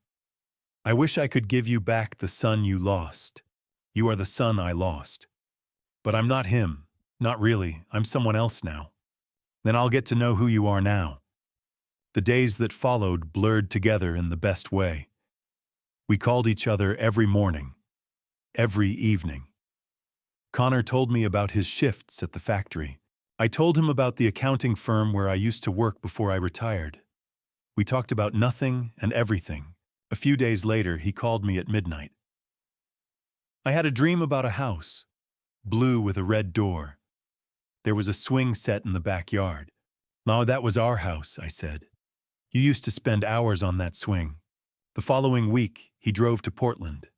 [SPEAKER 1] "I wish I could give you back the son you lost. You are the son I lost. But I'm not him. Not really. I'm someone else now. Then I'll get to know who you are now." The days that followed blurred together in the best way. We called each other every morning, every evening. Connor told me about his shifts at the factory. I told him about the accounting firm where I used to work before I retired. We talked about nothing and everything. A few days later, he called me at midnight. "I had a dream about a house, blue with a red door. There was a swing set in the backyard." "No, that was our house," I said. "You used to spend hours on that swing." The following week, he drove to Portland.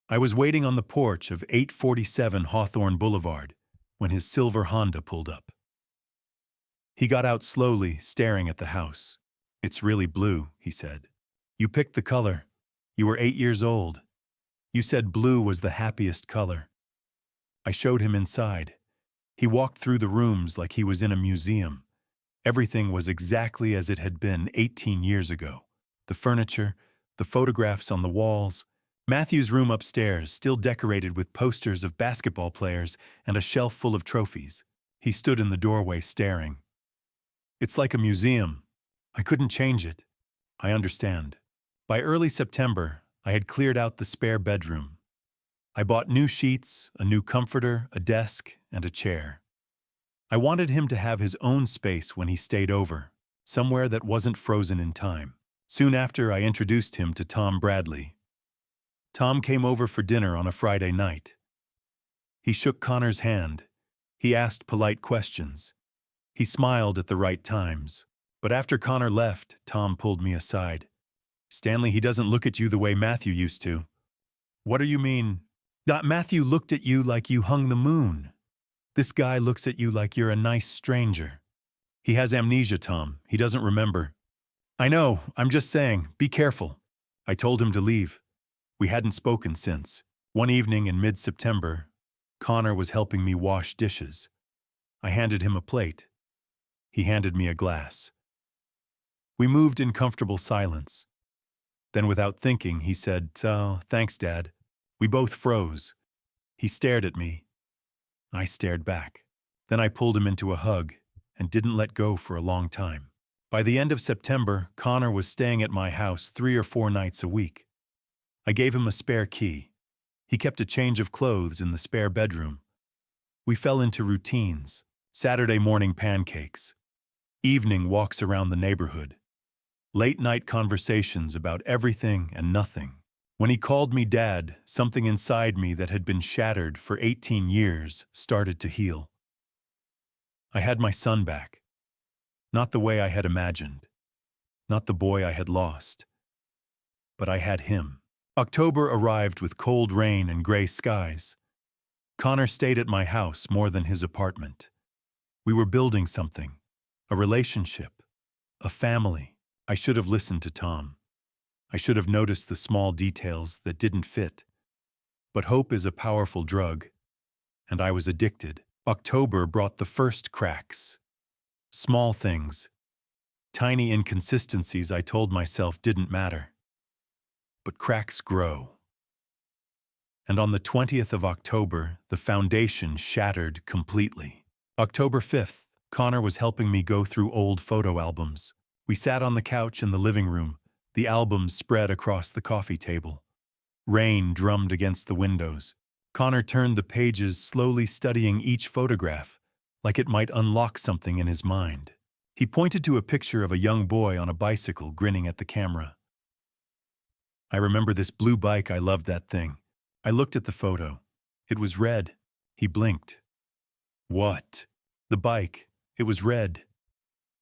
[SPEAKER 1] I was waiting on the porch of 847 Hawthorne Boulevard when his silver Honda pulled up. He got out slowly, staring at the house. "It's really blue," he said. "You picked the color. You were 8 years old. You said blue was the happiest color." I showed him inside. He walked through the rooms like he was in a museum. Everything was exactly as it had been 18 years ago. The furniture, the photographs on the walls, Matthew's room upstairs, still decorated with posters of basketball players and a shelf full of trophies. He stood in the doorway staring. "It's like a museum. I couldn't change it." "I understand." By early September, I had cleared out the spare bedroom. I bought new sheets, a new comforter, a desk, and a chair. I wanted him to have his own space when he stayed over, somewhere that wasn't frozen in time. Soon after, I introduced him to Tom Bradley. Tom came over for dinner on a Friday night. He shook Connor's hand. He asked polite questions. He smiled at the right times. But after Connor left, Tom pulled me aside. "Stanley, he doesn't look at you the way Matthew used to." "What do you mean?" "Matthew looked at you like you hung the moon. This guy looks at you like you're a nice stranger." "He has amnesia, Tom. He doesn't remember." "I know. I'm just saying, be careful." I told him to leave. We hadn't spoken since. One evening in mid-September, Connor was helping me wash dishes. I handed him a plate. He handed me a glass. We moved in comfortable silence. Then, without thinking, he said, "Oh, thanks, Dad." We both froze. He stared at me. I stared back. Then I pulled him into a hug and didn't let go for a long time. By the end of September, Connor was staying at my house 3 or 4 nights a week. I gave him a spare key. He kept a change of clothes in the spare bedroom. We fell into routines. Saturday morning pancakes. Evening walks around the neighborhood. Late-night conversations about everything and nothing. When he called me Dad, something inside me that had been shattered for 18 years started to heal. I had my son back. Not the way I had imagined. Not the boy I had lost. But I had him. October arrived with cold rain and gray skies. Connor stayed at my house more than his apartment. We were building something. A relationship. A family. I should have listened to Tom. I should have noticed the small details that didn't fit. But hope is a powerful drug, and I was addicted. October brought the first cracks. Small things. Tiny inconsistencies I told myself didn't matter. But cracks grow. And on the 20th of October, the foundation shattered completely. October 5th, Connor was helping me go through old photo albums. We sat on the couch in the living room, the albums spread across the coffee table. Rain drummed against the windows. Connor turned the pages, slowly studying each photograph, like it might unlock something in his mind. He pointed to a picture of a young boy on a bicycle grinning at the camera. I remember this blue bike. I loved that thing. I looked at the photo. It was red. He blinked. What? The bike. It was red.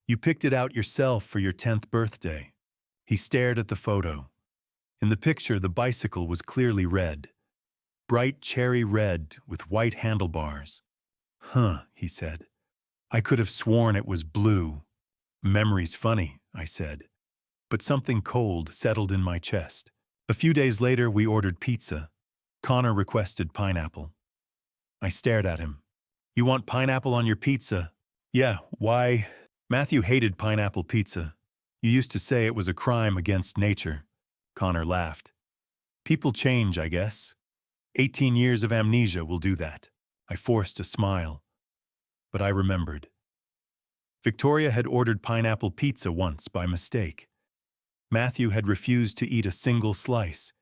[SPEAKER 1] You picked it out yourself for your 10th birthday. He stared at the photo. In the picture, the bicycle was clearly red. Bright cherry red with white handlebars. Huh, he said. I could have sworn it was blue. Memory's funny, I said. But something cold settled in my chest. A few days later, we ordered pizza. Connor requested pineapple. I stared at him. You want pineapple on your pizza? Yeah, why? Matthew hated pineapple pizza. You used to say it was a crime against nature. Connor laughed. People change, I guess. 18 years of amnesia will do that. I forced a smile. But I remembered. Victoria had ordered pineapple pizza once by mistake. Matthew had refused to eat a single slice.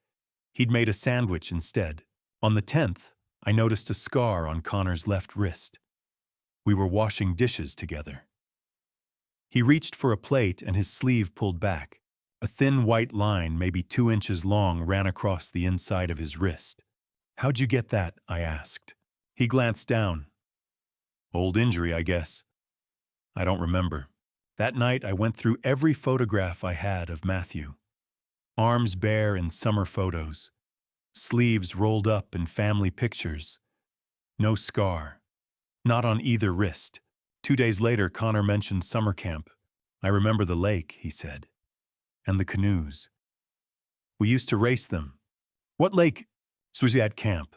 [SPEAKER 1] He'd made a sandwich instead. On the 10th, I noticed a scar on Connor's left wrist. We were washing dishes together. He reached for a plate and his sleeve pulled back. A thin white line, maybe 2 inches long, ran across the inside of his wrist. How'd you get that? I asked. He glanced down. Old injury, I guess. I don't remember. That night, I went through every photograph I had of Matthew. Arms bare in summer photos. Sleeves rolled up in family pictures. No scar. Not on either wrist. 2 days later, Connor mentioned summer camp. I remember the lake, he said. And the canoes. We used to race them. What lake? Swizat camp.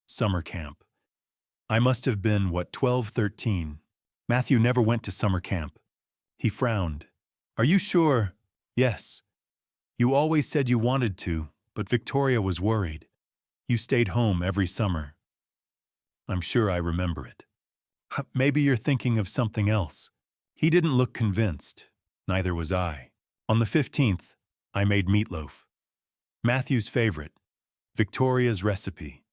[SPEAKER 1] Summer camp. I must have been, 12, 13. Matthew never went to summer camp. He frowned. Are you sure? Yes. You always said you wanted to, but Victoria was worried. You stayed home every summer. I'm sure I remember it. Maybe you're thinking of something else. He didn't look convinced. Neither was I. On the 15th, I made meatloaf. Matthew's favorite. Victoria's recipe.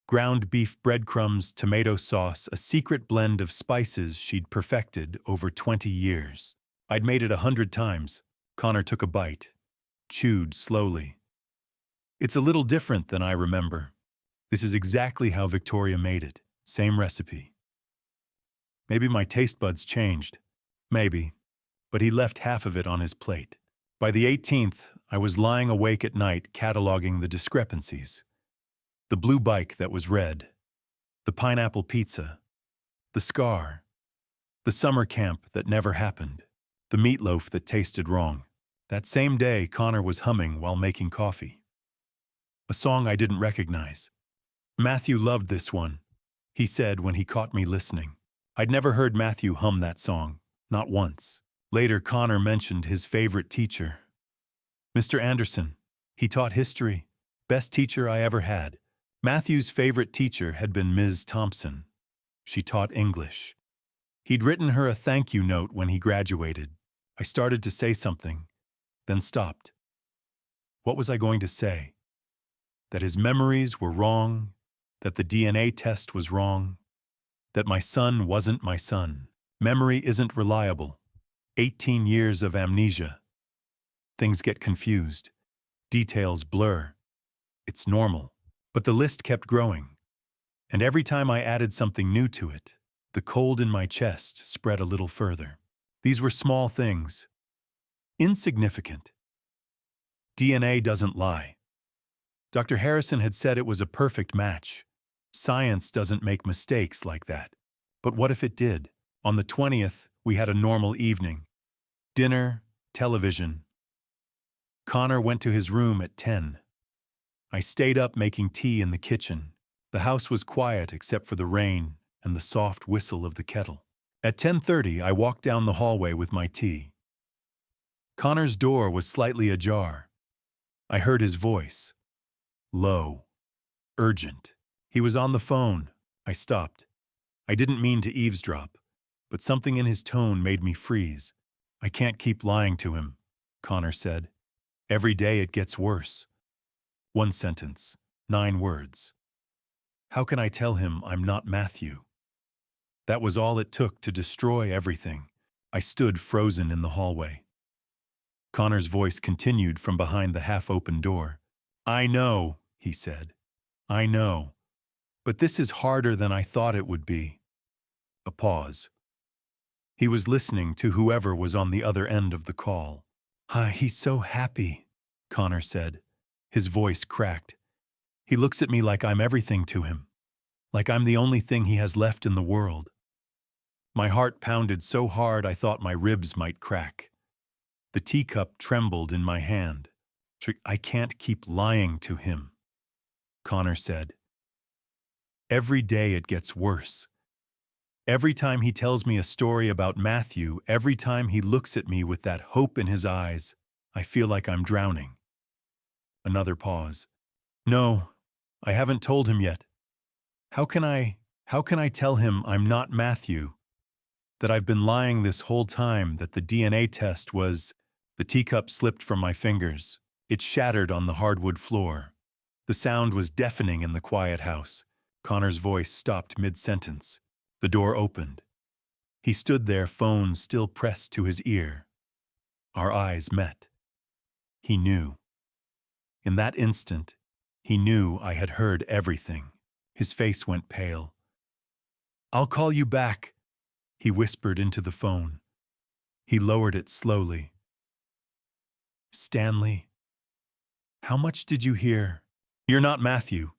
[SPEAKER 1] Ground beef breadcrumbs, tomato sauce, a secret blend of spices she'd perfected over 20 years. I'd made it 100 times. Connor took a bite. Chewed slowly. It's a little different than I remember. This is exactly how Victoria made it. Same recipe. Maybe my taste buds changed. Maybe. But he left half of it on his plate. By the 18th, I was lying awake at night cataloging the discrepancies. The blue bike that was red. The pineapple pizza. The scar. The summer camp that never happened. The meatloaf that tasted wrong. That same day, Connor was humming while making coffee. A song I didn't recognize. Matthew loved this one, he said when he caught me listening. I'd never heard Matthew hum that song, not once. Later, Connor mentioned his favorite teacher. Mr. Anderson. He taught history. Best teacher I ever had. Matthew's favorite teacher had been Ms. Thompson. She taught English. He'd written her a thank you note when he graduated. I started to say something, then stopped. What was I going to say? That his memories were wrong, that the DNA test was wrong, that my son wasn't my son. Memory isn't reliable. 18 years of amnesia. Things get confused. Details blur. It's normal. But the list kept growing. And every time I added something new to it, the cold in my chest spread a little further. These were small things. Insignificant. DNA doesn't lie. Dr. Harrison had said it was a perfect match. Science doesn't make mistakes like that. But what if it did? On the 20th, we had a normal evening. Dinner, television. Connor went to his room at 10. I stayed up making tea in the kitchen. The house was quiet except for the rain and the soft whistle of the kettle. At 10:30, I walked down the hallway with my tea. Connor's door was slightly ajar. I heard his voice. Low. Urgent. He was on the phone. I stopped. I didn't mean to eavesdrop, but something in his tone made me freeze. I can't keep lying to him, Connor said. Every day it gets worse. 1 sentence, 9 words. How can I tell him I'm not Matthew? That was all it took to destroy everything. I stood frozen in the hallway. Connor's voice continued from behind the half-open door. "I know," he said. "I know. But this is harder than I thought it would be." A pause. He was listening to whoever was on the other end of the call. He's so happy," Connor said. His voice cracked. "He looks at me like I'm everything to him, like I'm the only thing he has left in the world." My heart pounded so hard I thought my ribs might crack. The teacup trembled in my hand. "I can't keep lying to him," Connor said. "Every day it gets worse. Every time he tells me a story about Matthew, every time he looks at me with that hope in his eyes, I feel like I'm drowning." Another pause. "No, I haven't told him yet. How can I tell him I'm not Matthew? That I've been lying this whole time, that the DNA test was—" The teacup slipped from my fingers. It shattered on the hardwood floor. The sound was deafening in the quiet house. Connor's voice stopped mid-sentence. The door opened. He stood there, phone still pressed to his ear. Our eyes met. He knew. In that instant, he knew I had heard everything. His face went pale. "I'll call you back," he whispered into the phone. He lowered it slowly. "Stanley, how much did you hear? You're not Matthew."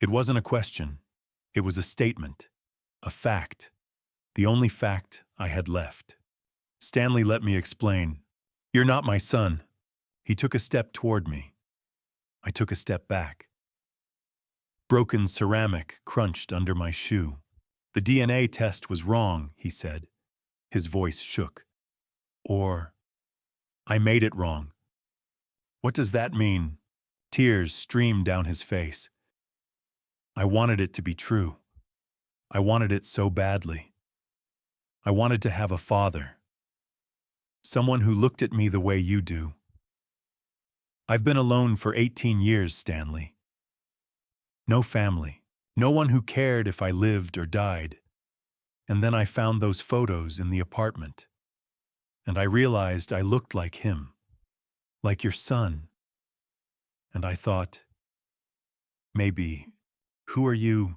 [SPEAKER 1] It wasn't a question. It was a statement. A fact. The only fact I had left. "Stanley, let me explain. You're not my son." He took a step toward me. I took a step back. Broken ceramic crunched under my shoe. "The DNA test was wrong," he said. His voice shook. "Or I made it wrong." "What does that mean?" Tears streamed down his face. "I wanted it to be true. I wanted it so badly. I wanted to have a father. Someone who looked at me the way you do. I've been alone for 18 years, Stanley. No family. No one who cared if I lived or died. And then I found those photos in the apartment. And I realized I looked like him. Like your son. And I thought, maybe, who are you?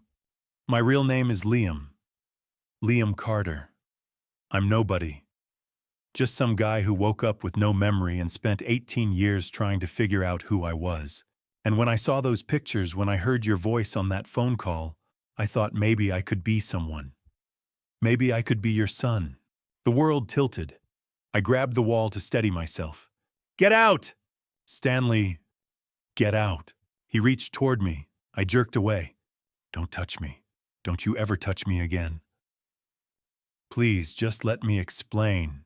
[SPEAKER 1] My real name is Liam. Liam Carter. I'm nobody. Just some guy who woke up with no memory and spent 18 years trying to figure out who I was. And when I saw those pictures, when I heard your voice on that phone call, I thought maybe I could be someone. Maybe I could be your son." The world tilted. I grabbed the wall to steady myself. "Get out!" "Stanley, get out." He reached toward me. I jerked away. "Don't touch me. Don't you ever touch me again." "Please, just let me explain."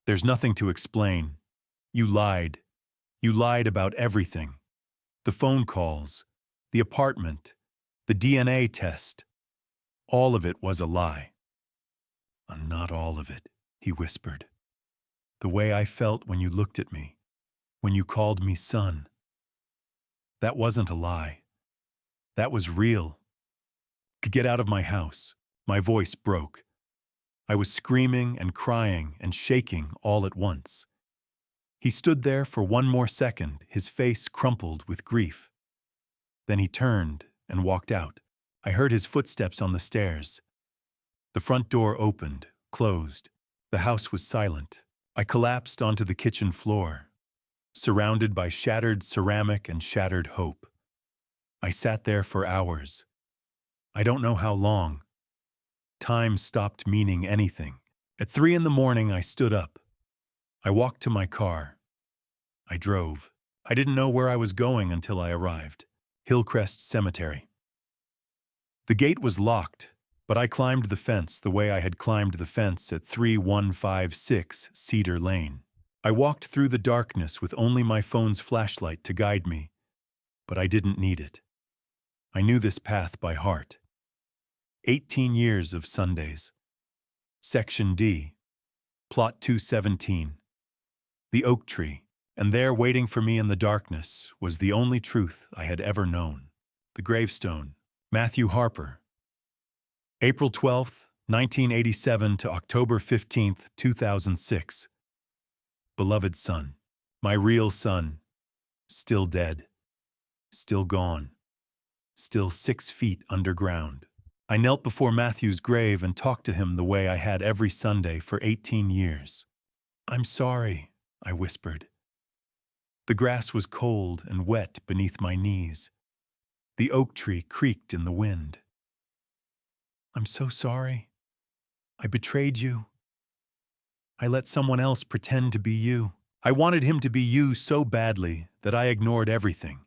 [SPEAKER 1] "There's nothing to explain. You lied. You lied about everything. The phone calls, the apartment, the DNA test. All of it was a lie." "Not all of it," he whispered. "The way I felt when you looked at me, when you called me son. That wasn't a lie. That was real." "Get out of my house." My voice broke. I was screaming and crying and shaking all at once. He stood there for one more second, his face crumpled with grief. Then he turned and walked out. I heard his footsteps on the stairs. The front door opened, closed. The house was silent. I collapsed onto the kitchen floor, surrounded by shattered ceramic and shattered hope. I sat there for hours. I don't know how long. Time stopped meaning anything. At 3 a.m, I stood up. I walked to my car. I drove. I didn't know where I was going until I arrived. Hillcrest Cemetery. The gate was locked, but I climbed the fence the way I had climbed the fence at 3156 Cedar Lane. I walked through the darkness with only my phone's flashlight to guide me, but I didn't need it. I knew this path by heart. 18 years of Sundays. Section D. Plot 217. The oak tree, and there waiting for me in the darkness was the only truth I had ever known. The gravestone. Matthew Harper. April 12th, 1987 to October 15th, 2006. Beloved son, my real son, still dead, still gone, still 6 feet underground. I knelt before Matthew's grave and talked to him the way I had every Sunday for 18 years. "I'm sorry," I whispered. The grass was cold and wet beneath my knees. The oak tree creaked in the wind. "I'm so sorry. I betrayed you. I let someone else pretend to be you. I wanted him to be you so badly that I ignored everything.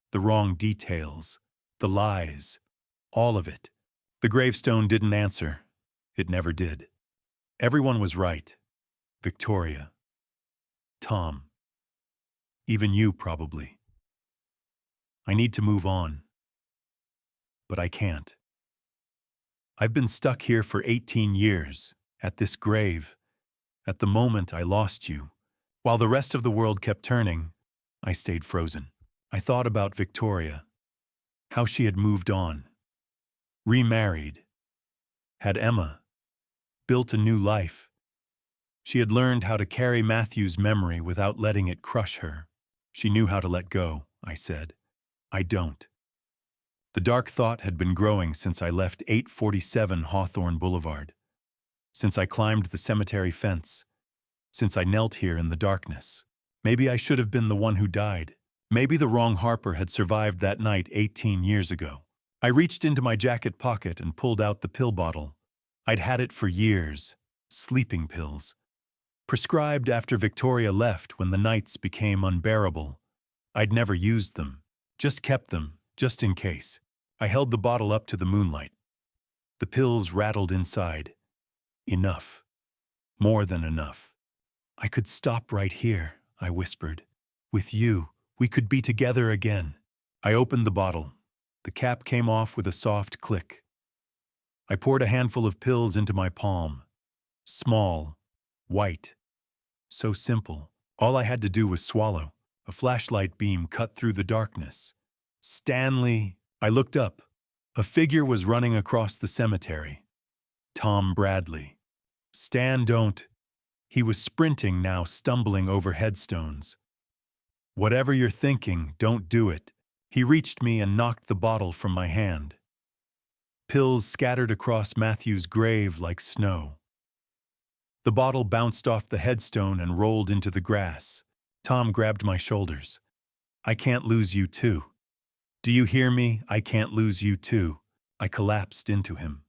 [SPEAKER 1] The wrong details, the lies, all of it." The gravestone didn't answer. It never did. Everyone was right. Victoria. Tom. Even you, probably. I need to move on. But I can't. I've been stuck here for 18 years, at this grave, at the moment I lost you. While the rest of the world kept turning, I stayed frozen. I thought about Victoria, how she had moved on, remarried, had Emma, built a new life. She had learned how to carry Matthew's memory without letting it crush her. She knew how to let go, I said. I don't. The dark thought had been growing since I left 847 Hawthorne Boulevard, since I climbed the cemetery fence, since I knelt here in the darkness. Maybe I should have been the one who died. Maybe the wrong Harper had survived that night 18 years ago. I reached into my jacket pocket and pulled out the pill bottle. I'd had it for years. Sleeping pills. Prescribed after Victoria left when the nights became unbearable. I'd never used them. Just kept them, just in case. I held the bottle up to the moonlight. The pills rattled inside. Enough. More than enough. "I could stop right here," I whispered. "With you, we could be together again." I opened the bottle. The cap came off with a soft click. I poured a handful of pills into my palm. Small, white. So simple. All I had to do was swallow. A flashlight beam cut through the darkness. "Stanley!" I looked up. A figure was running across the cemetery. Tom Bradley. "Stan, don't." He was sprinting now, stumbling over headstones. "Whatever you're thinking, don't do it." He reached me and knocked the bottle from my hand. Pills scattered across Matthew's grave like snow. The bottle bounced off the headstone and rolled into the grass. Tom grabbed my shoulders. "I can't lose you too. Do you hear me? I can't lose you too." I collapsed into him.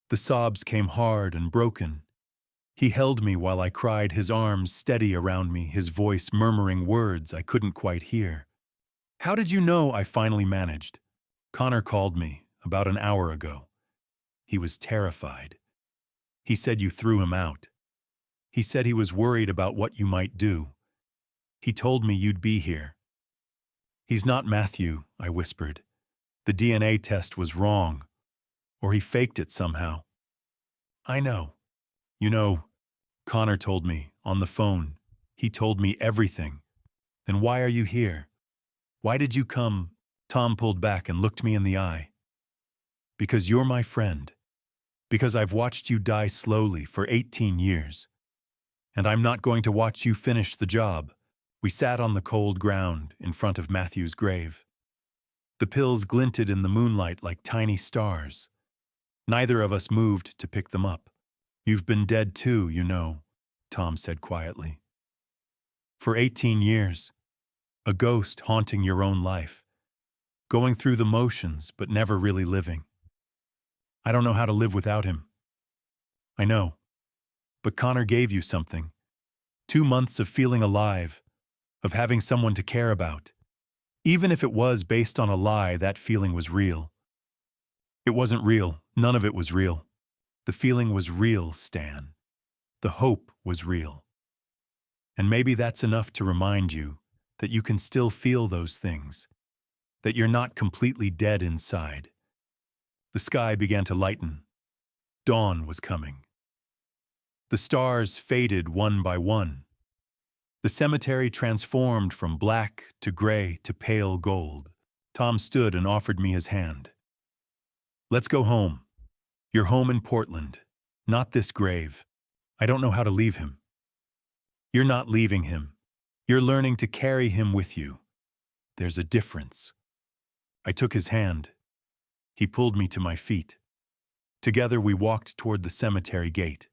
[SPEAKER 1] The sobs came hard and broken. He held me while I cried, his arms steady around me, his voice murmuring words I couldn't quite hear. "How did you know?" I finally managed. "Connor called me about an hour ago. He was terrified. He said you threw him out. He said he was worried about what you might do. He told me you'd be here." "He's not Matthew," I whispered. "The DNA test was wrong. Or he faked it somehow." "I know. You know," Connor told me on the phone. "He told me everything. Then why are you here? Why did you come?" Tom pulled back and looked me in the eye. "Because you're my friend. Because I've watched you die slowly for 18 years. And I'm not going to watch you finish the job." We sat on the cold ground in front of Matthew's grave. The pills glinted in the moonlight like tiny stars. Neither of us moved to pick them up. "You've been dead too, you know," Tom said quietly. "For 18 years. A ghost haunting your own life. Going through the motions but never really living. I don't know how to live without him." "I know. But Connor gave you something. 2 months of feeling alive, of having someone to care about. Even if it was based on a lie, that feeling was real." "It wasn't real. None of it was real. The feeling was real, Stan. The hope was real. And maybe that's enough to remind you that you can still feel those things, that you're not completely dead inside." The sky began to lighten. Dawn was coming. The stars faded one by one. The cemetery transformed from black to gray to pale gold. Tom stood and offered me his hand. "Let's go home. You're home in Portland. Not this grave. I don't know how to leave him. You're not leaving him. You're learning to carry him with you. There's a difference. I took his hand. He pulled me to my feet. Together we walked toward the cemetery gate.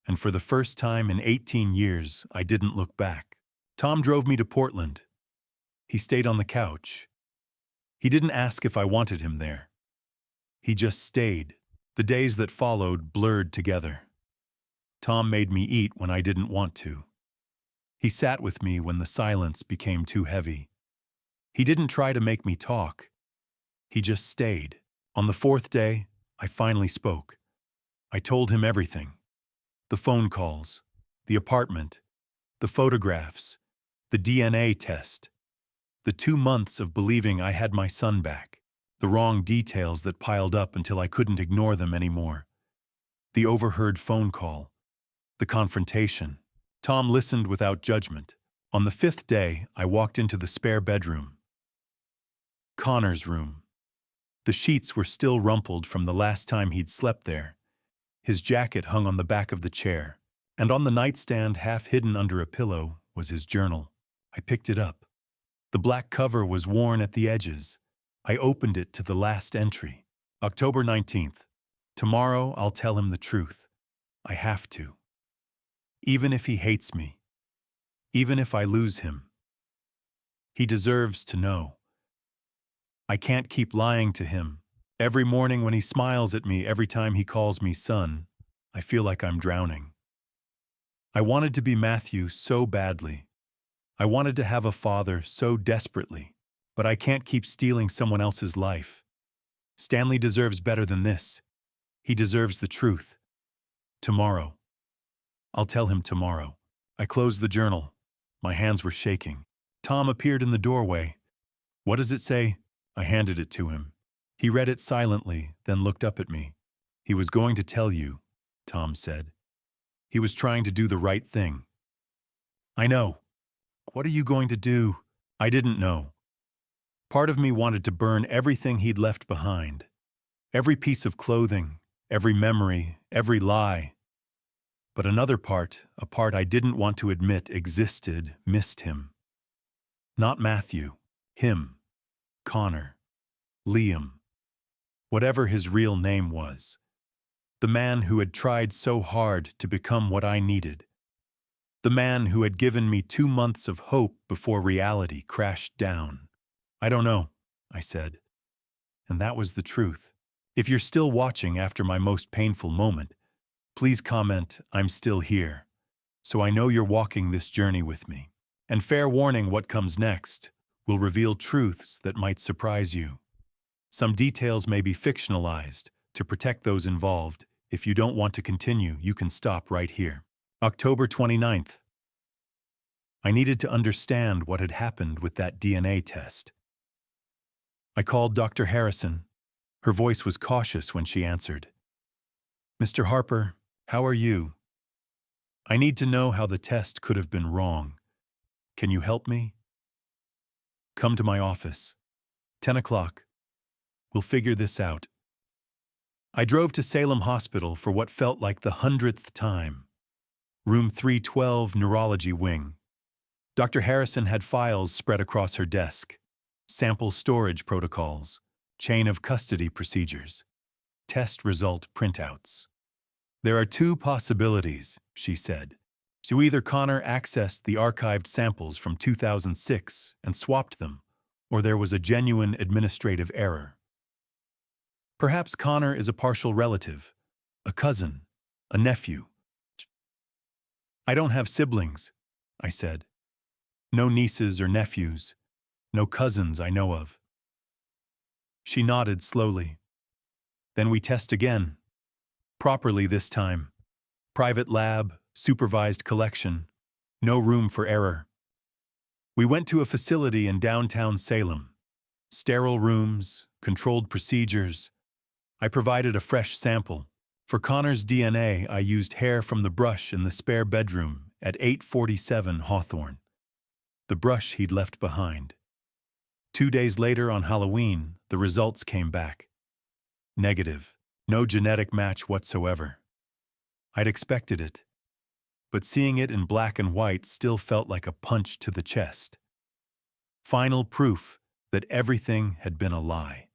[SPEAKER 1] And for the first time in 18 years, I didn't look back. Tom drove me to Portland. He stayed on the couch. He didn't ask if I wanted him there. He just stayed. The days that followed blurred together. Tom made me eat when I didn't want to. He sat with me when the silence became too heavy. He didn't try to make me talk. He just stayed. On the fourth day, I finally spoke. I told him everything. The phone calls, the apartment, the photographs, the DNA test, the 2 months of believing I had my son back, the wrong details that piled up until I couldn't ignore them anymore, the overheard phone call, the confrontation. Tom listened without judgment. On the fifth day, I walked into the spare bedroom. Connor's room. The sheets were still rumpled from the last time he'd slept there. His jacket hung on the back of the chair, and on the nightstand, half hidden under a pillow, was his journal. I picked it up. The black cover was worn at the edges. I opened it to the last entry. October 19th. Tomorrow I'll tell him the truth. I have to. Even if he hates me. Even if I lose him. He deserves to know. I can't keep lying to him. Every morning when he smiles at me, every time he calls me son, I feel like I'm drowning. I wanted to be Matthew so badly. I wanted to have a father so desperately, but I can't keep stealing someone else's life. Stanley deserves better than this. He deserves the truth. Tomorrow. I'll tell him tomorrow. I closed the journal. My hands were shaking. Tom appeared in the doorway. What does it say? I handed it to him. He read it silently, then looked up at me. He was going to tell you, Tom said. He was trying to do the right thing. I know. What are you going to do? I didn't know. Part of me wanted to burn everything he'd left behind. Every piece of clothing, every memory, every lie. But another part, a part I didn't want to admit existed, missed him. Not Matthew. Him. Connor. Liam. Whatever his real name was. The man who had tried so hard to become what I needed. The man who had given me 2 months of hope before reality crashed down. I don't know, I said. And that was the truth. If you're still watching after my most painful moment, please comment, I'm still here, so I know you're walking this journey with me. And fair warning, what comes next will reveal truths that might surprise you. Some details may be fictionalized to protect those involved. If you don't want to continue, you can stop right here. October 29th. I needed to understand what had happened with that DNA test. I called Dr. Harrison. Her voice was cautious when she answered. Mr. Harper, how are you? I need to know how the test could have been wrong. Can you help me? Come to my office. 10 o'clock. We'll figure this out. I drove to Salem Hospital for what felt like the 100th time. Room 312, Neurology Wing. Dr. Harrison had files spread across her desk. Sample storage protocols. Chain of custody procedures. Test result printouts. There are 2 possibilities, she said. So either Connor accessed the archived samples from 2006 and swapped them, or there was a genuine administrative error. Perhaps Connor is a partial relative, a cousin, a nephew. I don't have siblings, I said. No nieces or nephews, no cousins I know of. She nodded slowly. Then we test again. Properly this time. Private lab, supervised collection. No room for error. We went to a facility in downtown Salem. Sterile rooms, controlled procedures. I provided a fresh sample. For Connor's DNA, I used hair from the brush in the spare bedroom at 847 Hawthorne. The brush he'd left behind. 2 days later on Halloween, the results came back. Negative. No genetic match whatsoever. I'd expected it, but seeing it in black and white still felt like a punch to the chest. Final proof that everything had been a lie.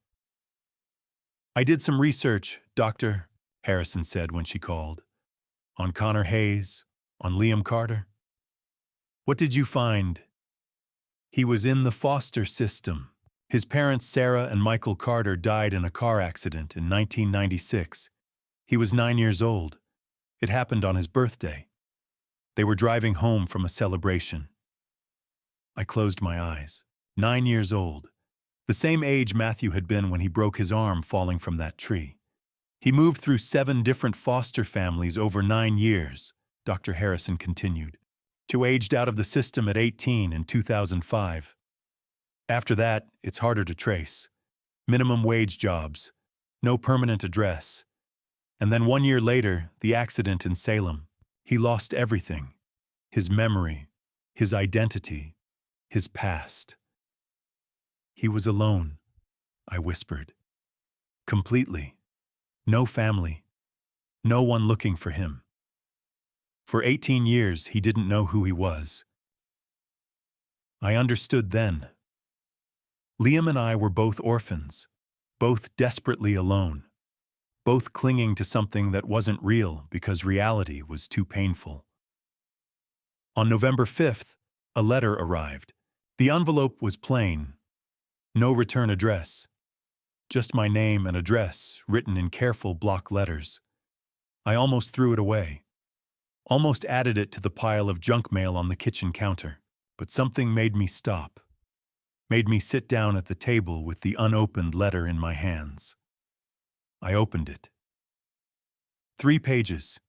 [SPEAKER 1] "I did some research, Doctor," Harrison said when she called. "On Connor Hayes, on Liam Carter." "What did you find?" "He was in the foster system. His parents, Sarah and Michael Carter, died in a car accident in 1996. He was 9 years old. It happened on his birthday. They were driving home from a celebration." I closed my eyes. 9 years old. The same age Matthew had been when he broke his arm falling from that tree. "He moved through 7 different foster families over 9 years," Dr. Harrison continued, "to aged out of the system at 18 in 2005. After that, it's harder to trace. Minimum wage jobs, no permanent address. And then 1 year later, the accident in Salem. He lost everything. His memory, his identity, his past. He was alone," I whispered. "Completely. No family. No one looking for him. For 18 years, he didn't know who he was." I understood then. Liam and I were both orphans, both desperately alone, both clinging to something that wasn't real because reality was too painful. On November 5th, a letter arrived. The envelope was plain. No return address. Just my name and address written in careful block letters. I almost threw it away. Almost added it to the pile of junk mail on the kitchen counter. But something made me stop. Made me sit down at the table with the unopened letter in my hands. I opened it. 3 pages.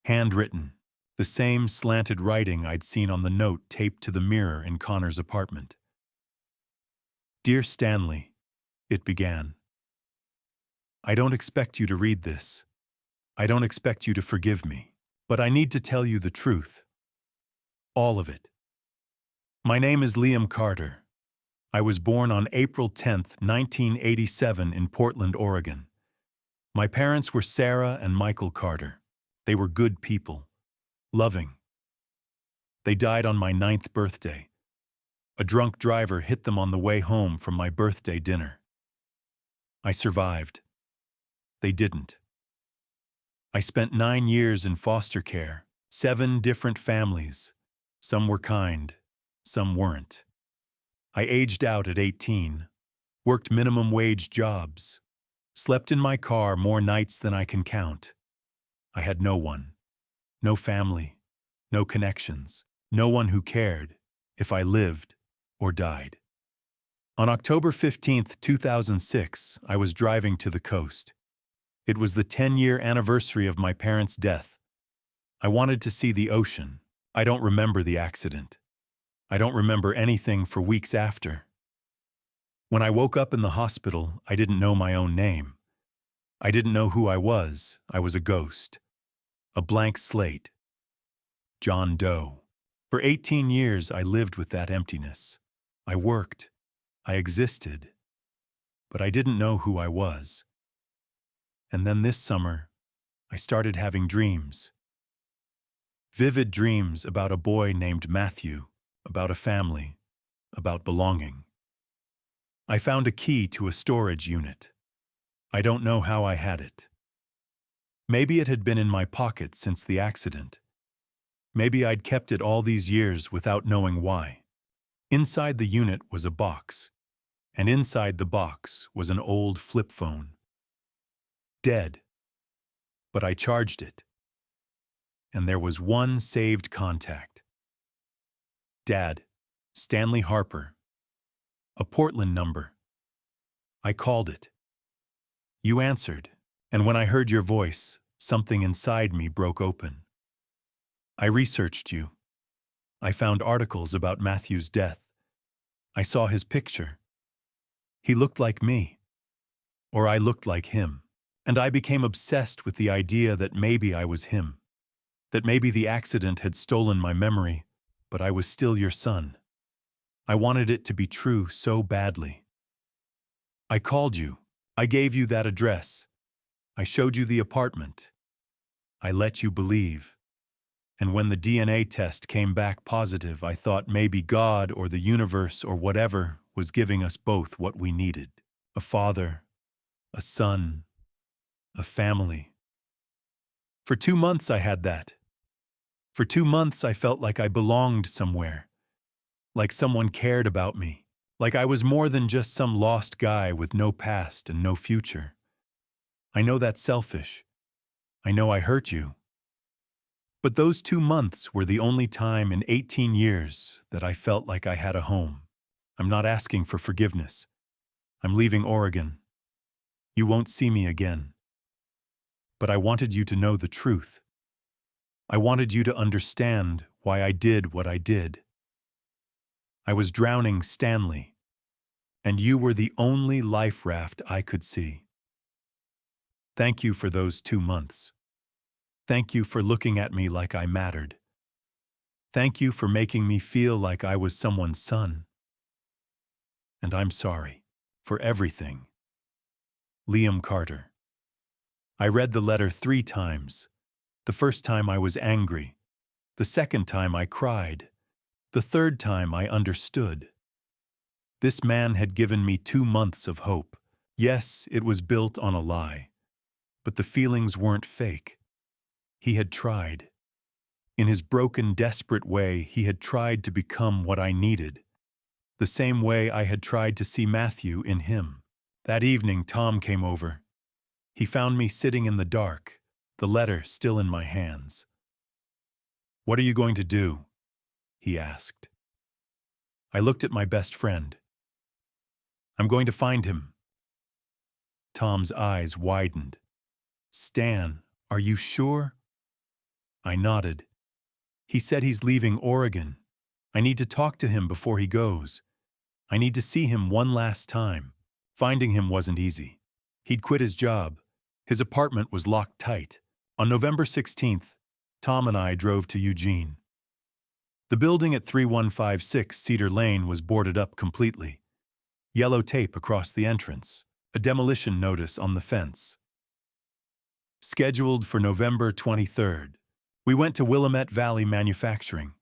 [SPEAKER 1] Handwritten. The same slanted writing I'd seen on the note taped to the mirror in Connor's apartment. "Dear Stanley," it began. "I don't expect you to read this. I don't expect you to forgive me. But I need to tell you the truth. All of it. My name is Liam Carter. I was born on April 10th, 1987 in Portland, Oregon. My parents were Sarah and Michael Carter. They were good people. Loving. They died on my 9th birthday. A drunk driver hit them on the way home from my birthday dinner. I survived. They didn't. I spent 9 years in foster care, 7 different families. Some were kind, some weren't. I aged out at 18, worked minimum wage jobs, slept in my car more nights than I can count. I had no one, no family, no connections, no one who cared if I lived or died. On October 15th, 2006, I was driving to the coast. It was the 10-year anniversary of my parents' death. I wanted to see the ocean. I don't remember the accident. I don't remember anything for weeks after. When I woke up in the hospital, I didn't know my own name. I didn't know who I was. I was a ghost. A blank slate. John Doe. For 18 years, I lived with that emptiness. I worked. I existed. But I didn't know who I was. And then this summer, I started having dreams. Vivid dreams about a boy named Matthew, about a family, about belonging. I found a key to a storage unit. I don't know how I had it. Maybe it had been in my pocket since the accident. Maybe I'd kept it all these years without knowing why. Inside the unit was a box, and inside the box was an old flip phone. Dead. But I charged it. And there was one saved contact. Dad, Stanley Harper. A Portland number. I called it. You answered, and when I heard your voice, something inside me broke open. I researched you. I found articles about Matthew's death. I saw his picture. He looked like me. Or I looked like him. And I became obsessed with the idea that maybe I was him. That maybe the accident had stolen my memory, but I was still your son. I wanted it to be true so badly. I called you. I gave you that address. I showed you the apartment. I let you believe. And when the DNA test came back positive, I thought maybe God or the universe or whatever was giving us both what we needed. A father, a son, a family. For 2 months I had that. For 2 months I felt like I belonged somewhere, like someone cared about me, like I was more than just some lost guy with no past and no future. I know that's selfish. I know I hurt you. But those 2 months were the only time in 18 years that I felt like I had a home. I'm not asking for forgiveness. I'm leaving Oregon. You won't see me again. But I wanted you to know the truth. I wanted you to understand why I did what I did. I was drowning Stanley, and you were the only life raft I could see. Thank you for those 2 months. Thank you for looking at me like I mattered. Thank you for making me feel like I was someone's son. And I'm sorry for everything. Liam Carter. I read the letter 3 times. The first time I was angry. The second time I cried. The third time I understood. This man had given me 2 months of hope. Yes, it was built on a lie. But the feelings weren't fake. He had tried. In his broken, desperate way, he had tried to become what I needed. The same way I had tried to see Matthew in him. That evening, Tom came over. He found me sitting in the dark, the letter still in my hands. "What are you going to do?" he asked. I looked at my best friend. "I'm going to find him." Tom's eyes widened. "Stan, are you sure?" I nodded. "He said he's leaving Oregon. I need to talk to him before he goes. I need to see him one last time." Finding him wasn't easy. He'd quit his job. His apartment was locked tight. On November 16th, Tom and I drove to Eugene. The building at 3156 Cedar Lane was boarded up completely. Yellow tape across the entrance, a demolition notice on the fence. Scheduled for November 23rd, we went to Willamette Valley Manufacturing.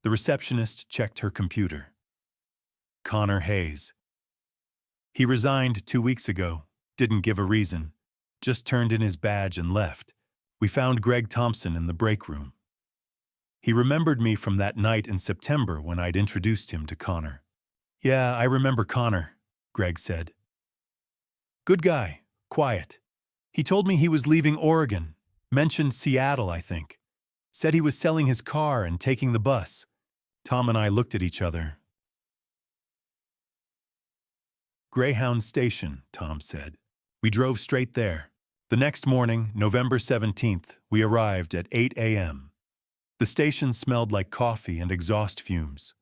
[SPEAKER 1] The receptionist checked her computer. Connor Hayes. He resigned 2 weeks ago, didn't give a reason, just turned in his badge and left. We found Greg Thompson in the break room. He remembered me from that night in September when I'd introduced him to Connor. "Yeah, I remember Connor," Greg said. "Good guy, quiet. He told me he was leaving Oregon, mentioned Seattle, I think. Said he was selling his car and taking the bus." Tom and I looked at each other. "Greyhound Station," Tom said. We drove straight there. The next morning, November 17th, we arrived at 8 a.m. The station smelled like coffee and exhaust fumes.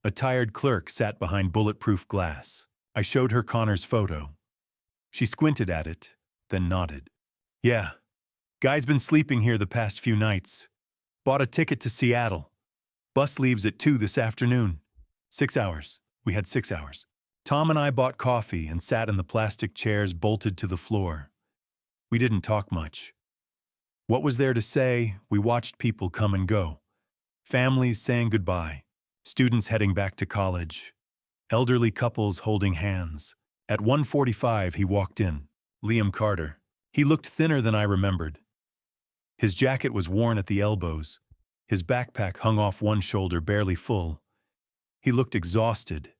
[SPEAKER 1] A tired clerk sat behind bulletproof glass. I showed her Connor's photo. She squinted at it, then nodded. "Yeah, guy's been sleeping here the past few nights. Bought a ticket to Seattle. Bus leaves at 2 this afternoon. 6 hours. We had 6 hours." Tom and I bought coffee and sat in the plastic chairs bolted to the floor. We didn't talk much. What was there to say? We watched people come and go. Families saying goodbye. Students heading back to college. Elderly couples holding hands. At 1:45, he walked in. Liam Carter. He looked thinner than I remembered. His jacket was worn at the elbows. His backpack hung off one shoulder, barely full. He looked exhausted,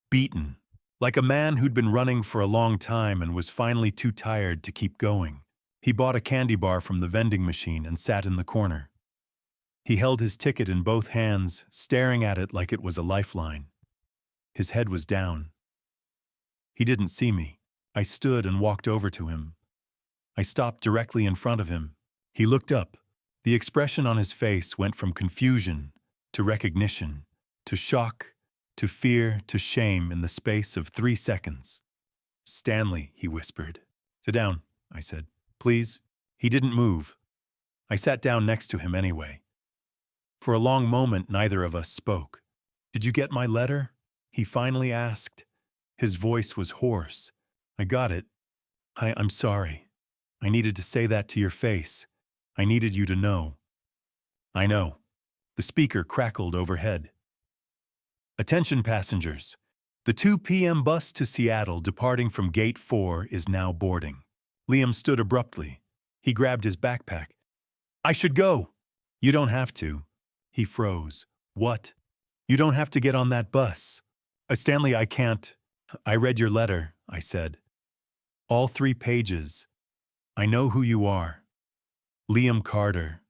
[SPEAKER 1] beaten, like a man who'd been running for a long time and was finally too tired to keep going. He bought a candy bar from the vending machine and sat in the corner. He held his ticket in both hands, staring at it like it was a lifeline. His head was down. He didn't see me. I stood and walked over to him. I stopped directly in front of him. He looked up. The expression on his face went from confusion to recognition, to shock, to fear, to shame in the space of 3 seconds. "Stanley," he whispered. "Sit down," I said. "Please." He didn't move. I sat down next to him anyway. For a long moment, neither of us spoke. "Did you get my letter?" he finally asked. His voice was hoarse. "I got it. I'm sorry. I needed to say that to your face. I needed you to know. I know. The speaker crackled overhead. Attention passengers. The 2 p.m. bus to Seattle departing from Gate 4 is now boarding. Liam stood abruptly. He grabbed his backpack. I should go. You don't have to. He froze. What? You don't have to get on that bus. Stanley, I can't. I read your letter, I said. All 3 pages. I know who you are. Liam Carter.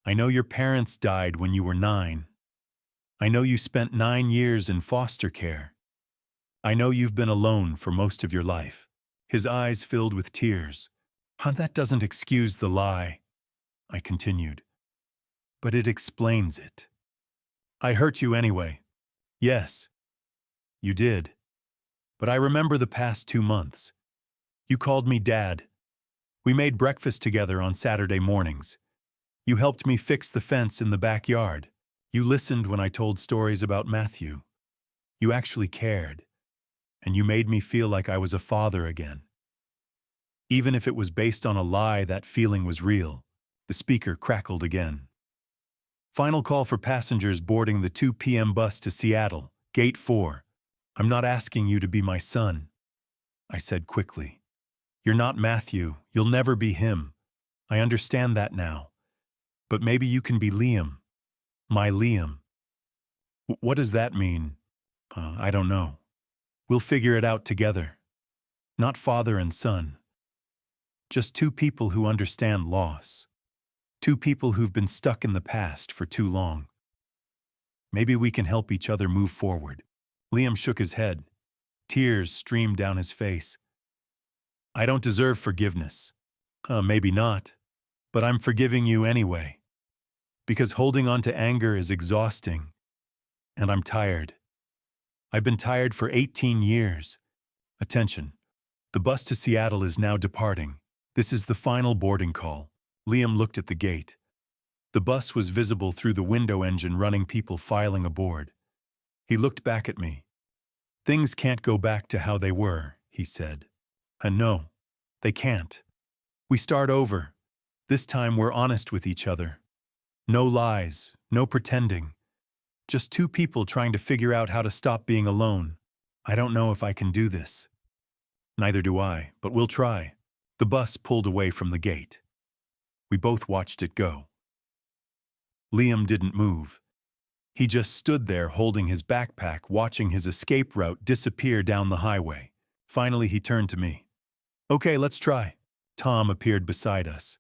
[SPEAKER 1] I know your parents died when you were 9. I know you spent 9 years in foster care. I know you've been alone for most of your life. His eyes filled with tears. That doesn't excuse the lie, I continued. But it explains it. I hurt you anyway. Yes, you did. But I remember the past 2 months. You called me Dad. We made breakfast together on Saturday mornings. You helped me fix the fence in the backyard. You listened when I told stories about Matthew. You actually cared. And you made me feel like I was a father again. Even if it was based on a lie, that feeling was real. The speaker crackled again. Final call for passengers boarding the 2 p.m. bus to Seattle, Gate 4. I'm not asking you to be my son, I said quickly. You're not Matthew. You'll never be him. I understand that now. But maybe you can be Liam. My Liam. What does that mean? I don't know. We'll figure it out together. Not father and son. Just 2 people who understand loss. 2 people who've been stuck in the past for too long. Maybe we can help each other move forward. Liam shook his head. Tears streamed down his face. I don't deserve forgiveness. Maybe not. But I'm forgiving you anyway. Because holding on to anger is exhausting. And I'm tired. I've been tired for 18 years. Attention. The bus to Seattle is now departing. This is the final boarding call. Liam looked at the gate. The bus was visible through the window engine running, people filing aboard. He looked back at me. Things can't go back to how they were, he said. And no, they can't. We start over. This time we're honest with each other. No lies, no pretending. Just 2 people trying to figure out how to stop being alone. I don't know if I can do this. Neither do I, but we'll try. The bus pulled away from the gate. We both watched it go. Liam didn't move. He just stood there holding his backpack, watching his escape route disappear down the highway. Finally, he turned to me. Okay, let's try. Tom appeared beside us.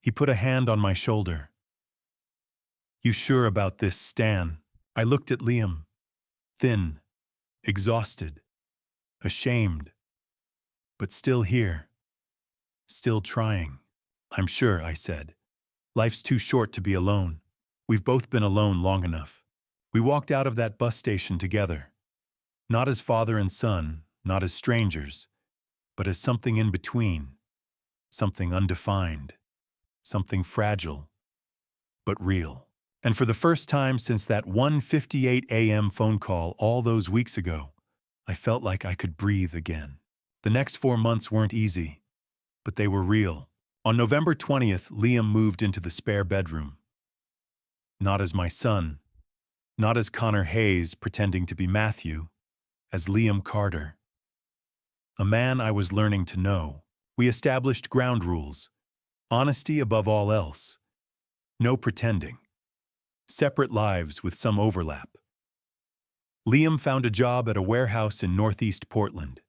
[SPEAKER 1] He put a hand on my shoulder. You sure about this, Stan? I looked at Liam. Thin, exhausted, ashamed, but still here. Still trying. I'm sure, I said. Life's too short to be alone. We've both been alone long enough. We walked out of that bus station together. Not as father and son, not as strangers, but as something in between. Something undefined. Something fragile, but real. And for the first time since that 1:58 a.m. phone call all those weeks ago, I felt like I could breathe again. The next 4 months weren't easy, but they were real. On November 20th, Liam moved into the spare bedroom. Not as my son, not as Connor Hayes pretending to be Matthew, as Liam Carter. A man I was learning to know. We established ground rules. Honesty above all else. No pretending. Separate lives with some overlap. Liam found a job at a warehouse in Northeast Portland.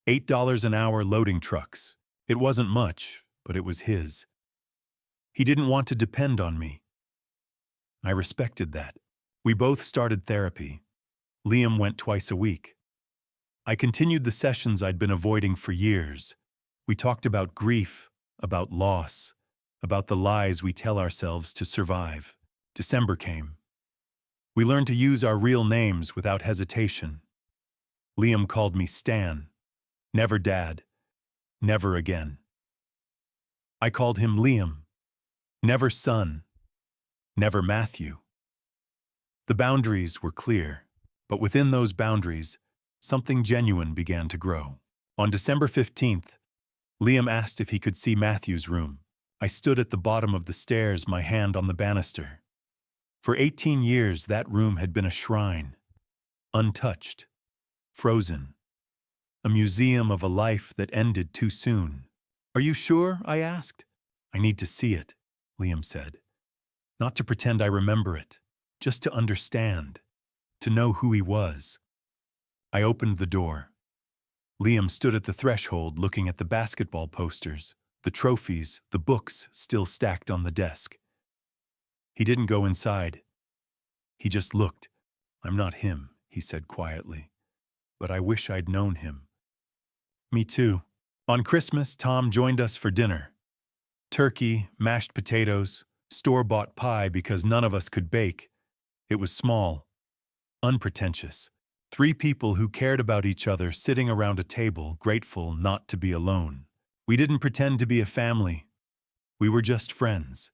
[SPEAKER 1] $8 an hour loading trucks. It wasn't much, but it was his. He didn't want to depend on me. I respected that. We both started therapy. Liam went twice a week. I continued the sessions I'd been avoiding for years. We talked about grief, about loss, about the lies we tell ourselves to survive. December came. We learned to use our real names without hesitation. Liam called me Stan. Never Dad. Never again. I called him Liam. Never son. Never Matthew. The boundaries were clear, but within those boundaries, something genuine began to grow. On December 15th, Liam asked if he could see Matthew's room. I stood at the bottom of the stairs, my hand on the banister. For 18 years, that room had been a shrine, untouched, frozen, a museum of a life that ended too soon. "Are you sure?" I asked. "I need to see it," Liam said. "Not to pretend I remember it, just to understand, to know who he was." I opened the door. Liam stood at the threshold looking at the basketball posters, the trophies, the books still stacked on the desk. He didn't go inside. He just looked. "I'm not him," he said quietly, "but I wish I'd known him." Me too. On Christmas, Tom joined us for dinner. Turkey, mashed potatoes, store-bought pie because none of us could bake. It was small, unpretentious. 3 people who cared about each other sitting around a table, grateful not to be alone. We didn't pretend to be a family. We were just friends.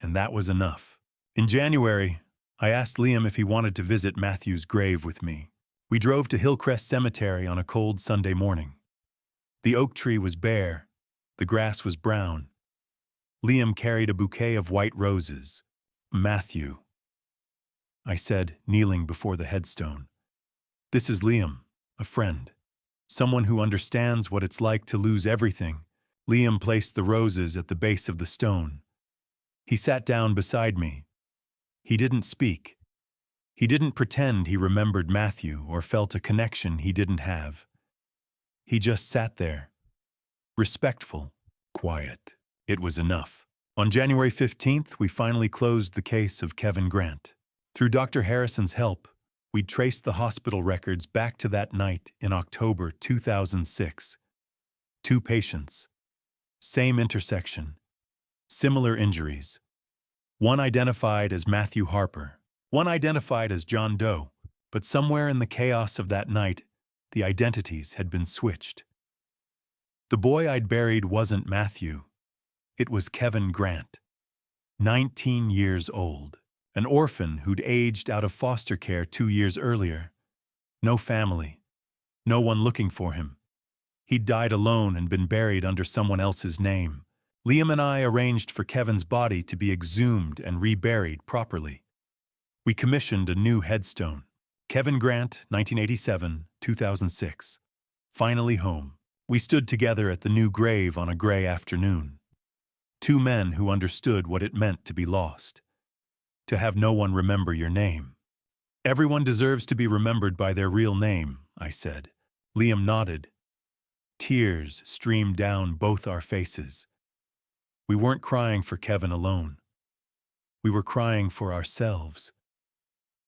[SPEAKER 1] And that was enough. In January, I asked Liam if he wanted to visit Matthew's grave with me. We drove to Hillcrest Cemetery on a cold Sunday morning. The oak tree was bare. The grass was brown. Liam carried a bouquet of white roses. "Matthew," I said, kneeling before the headstone. "This is Liam, a friend. Someone who understands what it's like to lose everything." Liam placed the roses at the base of the stone. He sat down beside me. He didn't speak. He didn't pretend he remembered Matthew or felt a connection he didn't have. He just sat there, respectful, quiet. It was enough. On January 15th, we finally closed the case of Kevin Grant. Through Dr. Harrison's help, we traced the hospital records back to that night in October 2006. 2 patients, same intersection, similar injuries. One identified as Matthew Harper, one identified as John Doe, but somewhere in the chaos of that night, the identities had been switched. The boy I'd buried wasn't Matthew. It was Kevin Grant, 19 years old, an orphan who'd aged out of foster care 2 years earlier. No family, no one looking for him. He'd died alone and been buried under someone else's name. Liam and I arranged for Kevin's body to be exhumed and reburied properly. We commissioned a new headstone. Kevin Grant, 1987-2006. Finally home. We stood together at the new grave on a gray afternoon. 2 men who understood what it meant to be lost. To have no one remember your name. "Everyone deserves to be remembered by their real name," I said. Liam nodded. Tears streamed down both our faces. We weren't crying for Kevin alone. We were crying for ourselves.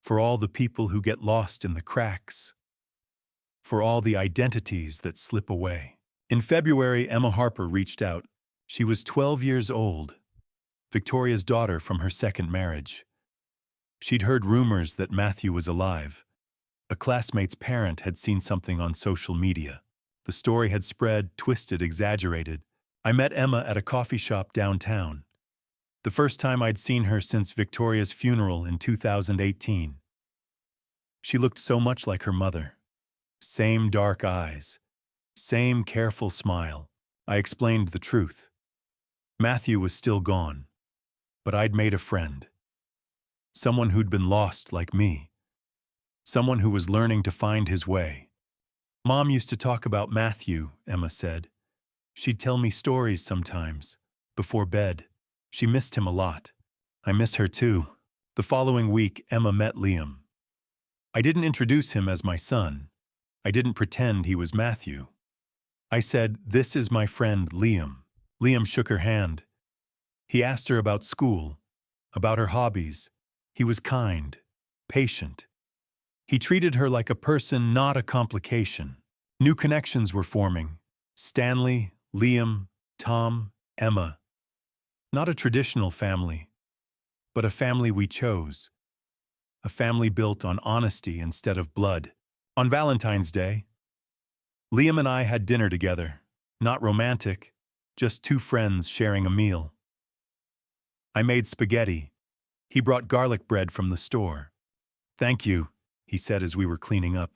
[SPEAKER 1] For all the people who get lost in the cracks. For all the identities that slip away. In February, Emma Harper reached out. She was 12 years old, Victoria's daughter from her second marriage. She'd heard rumors that Matthew was alive. A classmate's parent had seen something on social media. The story had spread, twisted, exaggerated. I met Emma at a coffee shop downtown. The first time I'd seen her since Victoria's funeral in 2018. She looked so much like her mother. Same dark eyes. Same careful smile. I explained the truth. Matthew was still gone, but I'd made a friend. Someone who'd been lost like me. Someone who was learning to find his way. "Mom used to talk about Matthew," Emma said. "She'd tell me stories sometimes, before bed. She missed him a lot. I miss her too." The following week, Emma met Liam. I didn't introduce him as my son. I didn't pretend he was Matthew. I said, "This is my friend Liam." Liam shook her hand. He asked her about school, about her hobbies. He was kind, patient. He treated her like a person, not a complication. New connections were forming. Stanley, Liam, Tom, Emma. Not a traditional family, but a family we chose. A family built on honesty instead of blood. On Valentine's Day, Liam and I had dinner together. Not romantic, just 2 friends sharing a meal. I made spaghetti. He brought garlic bread from the store. "Thank you," he said as we were cleaning up.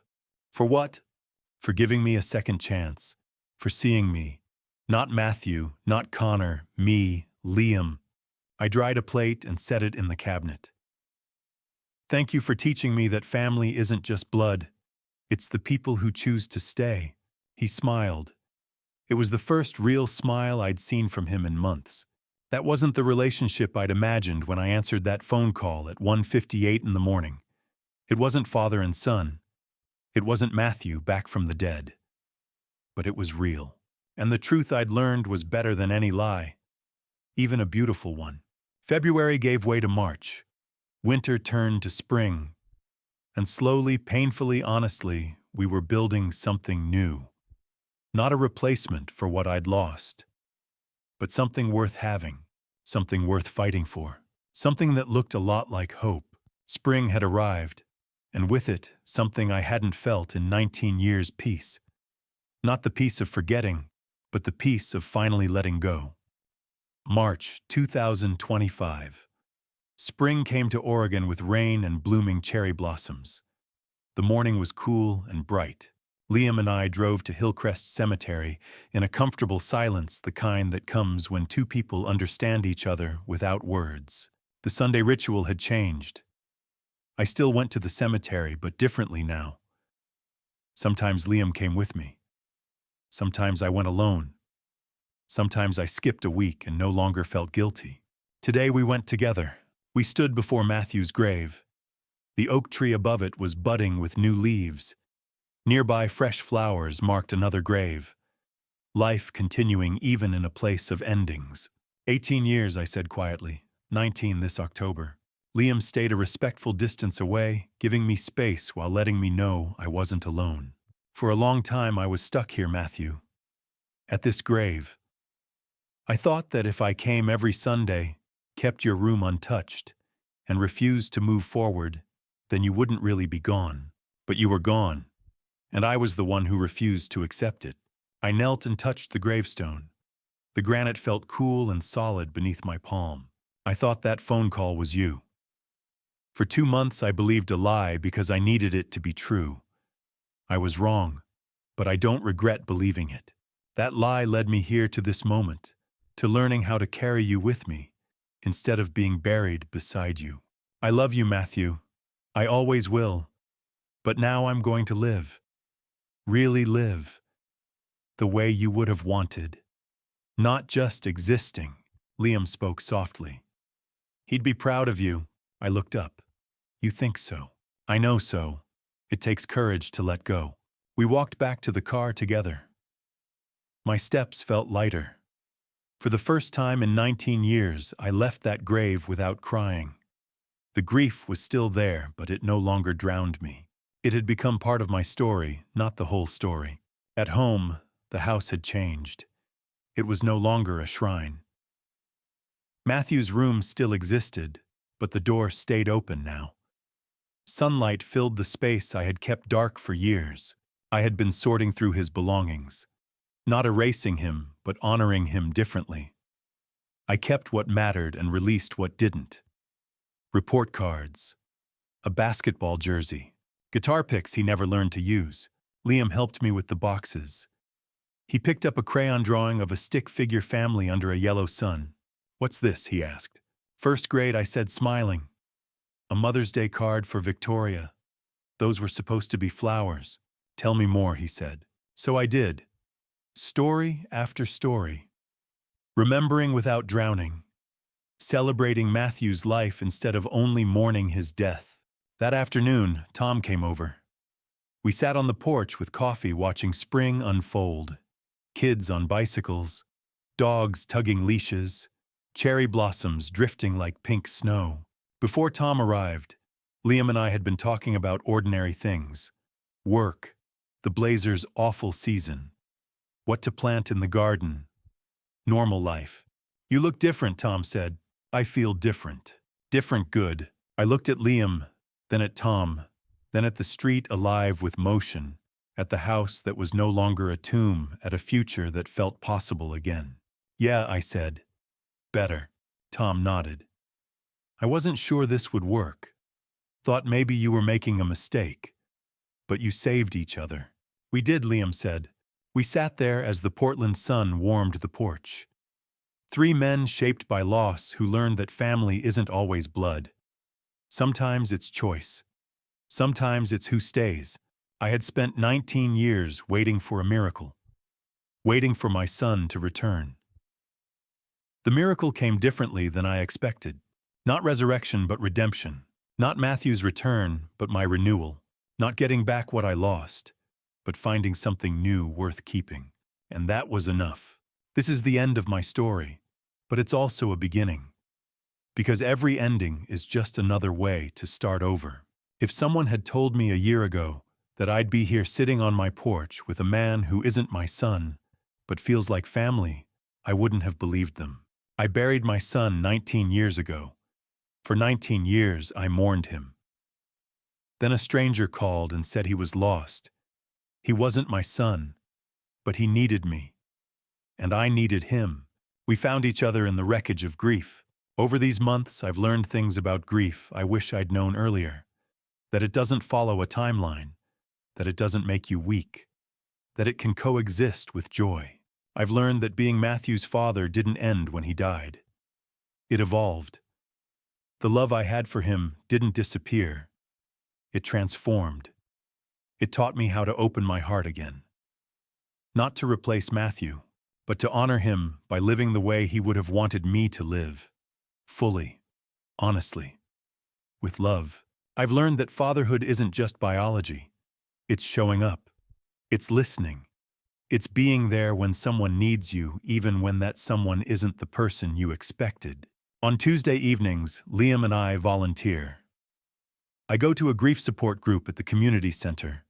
[SPEAKER 1] "For what?" "For giving me a second chance. For seeing me. Not Matthew, not Connor, me, Liam. I dried a plate and set it in the cabinet. Thank you for teaching me that family isn't just blood. It's the people who choose to stay. He smiled. It was the first real smile I'd seen from him in months. That wasn't the relationship I'd imagined when I answered that phone call at 1:58 in the morning. It wasn't father and son. It wasn't Matthew back from the dead. But it was real. And the truth I'd learned was better than any lie, even a beautiful one. February gave way to March. Winter turned to spring. And slowly, painfully, honestly, we were building something new. Not a replacement for what I'd lost, but something worth having, something worth fighting for, something that looked a lot like hope. Spring had arrived, and with it, something I hadn't felt in 19 years' peace. Not the peace of forgetting, but the peace of finally letting go. March 2025. Spring came to Oregon with rain and blooming cherry blossoms. The morning was cool and bright. Liam and I drove to Hillcrest Cemetery in a comfortable silence, the kind that comes when two people understand each other without words. The Sunday ritual had changed. I still went to the cemetery, but differently now. Sometimes Liam came with me. Sometimes I went alone. Sometimes I skipped a week and no longer felt guilty. Today we went together. We stood before Matthew's grave. The oak tree above it was budding with new leaves. Nearby fresh flowers marked another grave. Life continuing even in a place of endings. 18 years, I said quietly. 19 this October. Liam stayed a respectful distance away, giving me space while letting me know I wasn't alone. For a long time I was stuck here, Matthew. At this grave. I thought that if I came every Sunday, kept your room untouched, and refused to move forward, then you wouldn't really be gone. But you were gone, and I was the one who refused to accept it. I knelt and touched the gravestone. The granite felt cool and solid beneath my palm. I thought that phone call was you. For 2 months I believed a lie because I needed it to be true. I was wrong, but I don't regret believing it. That lie led me here to this moment, to learning how to carry you with me, instead of being buried beside you. I love you, Matthew. I always will. But now I'm going to live. Really live. The way you would have wanted. Not just existing. Liam spoke softly. He'd be proud of you. I looked up. You think so? I know so. It takes courage to let go. We walked back to the car together. My steps felt lighter. For the first time in 19 years, I left that grave without crying. The grief was still there, but it no longer drowned me. It had become part of my story, not the whole story. At home, the house had changed. It was no longer a shrine. Matthew's room still existed, but the door stayed open now. Sunlight filled the space I had kept dark for years. I had been sorting through his belongings, not erasing him, but honoring him differently. I kept what mattered and released what didn't. Report cards, a basketball jersey, guitar picks he never learned to use. Liam helped me with the boxes. He picked up a crayon drawing of a stick figure family under a yellow sun. "What's this?" he asked. "First grade," I said, smiling. "A Mother's Day card for Victoria. Those were supposed to be flowers." "Tell me more," he said. So I did. Story after story. Remembering without drowning. Celebrating Matthew's life instead of only mourning his death. That afternoon, Tom came over. We sat on the porch with coffee watching spring unfold. Kids on bicycles, dogs tugging leashes, cherry blossoms drifting like pink snow. Before Tom arrived, Liam and I had been talking about ordinary things. Work, the Blazers' awful season, what to plant in the garden, normal life. "You look different," Tom said. "I feel different. Different good." I looked at Liam, then at Tom, then at the street alive with motion, at the house that was no longer a tomb, at a future that felt possible again. "Yeah," I said. "Better." Tom nodded. "I wasn't sure this would work. Thought maybe you were making a mistake. But you saved each other." "We did," Liam said. We sat there as the Portland sun warmed the porch. Three men shaped by loss who learned that family isn't always blood. Sometimes it's choice. Sometimes it's who stays. I had spent 19 years waiting for a miracle, waiting for my son to return. The miracle came differently than I expected. Not resurrection, but redemption. Not Matthew's return, but my renewal. Not getting back what I lost, but finding something new worth keeping. And that was enough. This is the end of my story, but it's also a beginning. Because every ending is just another way to start over. If someone had told me a year ago that I'd be here sitting on my porch with a man who isn't my son, but feels like family, I wouldn't have believed them. I buried my son 19 years ago. For 19 years, I mourned him. Then a stranger called and said he was lost. He wasn't my son, but he needed me. And I needed him. We found each other in the wreckage of grief. Over these months, I've learned things about grief I wish I'd known earlier. That it doesn't follow a timeline. That it doesn't make you weak. That it can coexist with joy. I've learned that being Matthew's father didn't end when he died. It evolved. The love I had for him didn't disappear. It transformed. It taught me how to open my heart again. Not to replace Matthew, but to honor him by living the way he would have wanted me to live. Fully. Honestly. With love. I've learned that fatherhood isn't just biology. It's showing up. It's listening. It's being there when someone needs you, even when that someone isn't the person you expected. On Tuesday evenings, Liam and I volunteer. I go to a grief support group at the community center.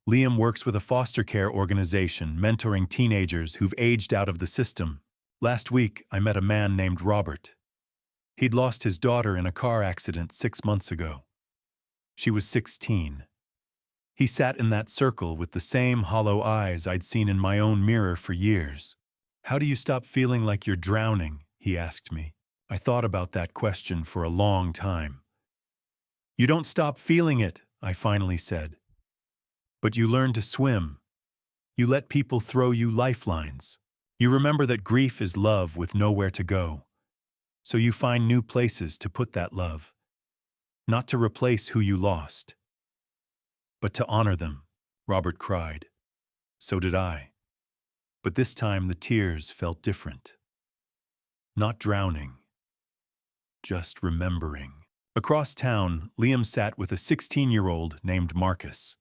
[SPEAKER 1] Liam works with a foster care organization mentoring teenagers who've aged out of the system. Last week, I met a man named Robert. He'd lost his daughter in a car accident 6 months ago. She was 16. He sat in that circle with the same hollow eyes I'd seen in my own mirror for years. "How do you stop feeling like you're drowning?" he asked me. I thought about that question for a long time. "You don't stop feeling it," I finally said. "But you learn to swim. You let people throw you lifelines. You remember that grief is love with nowhere to go. So you find new places to put that love. Not to replace who you lost, but to honor them," Robert cried. So did I. But this time the tears felt different. Not drowning. Just remembering. Across town, Liam sat with a 16-year-old named Marcus.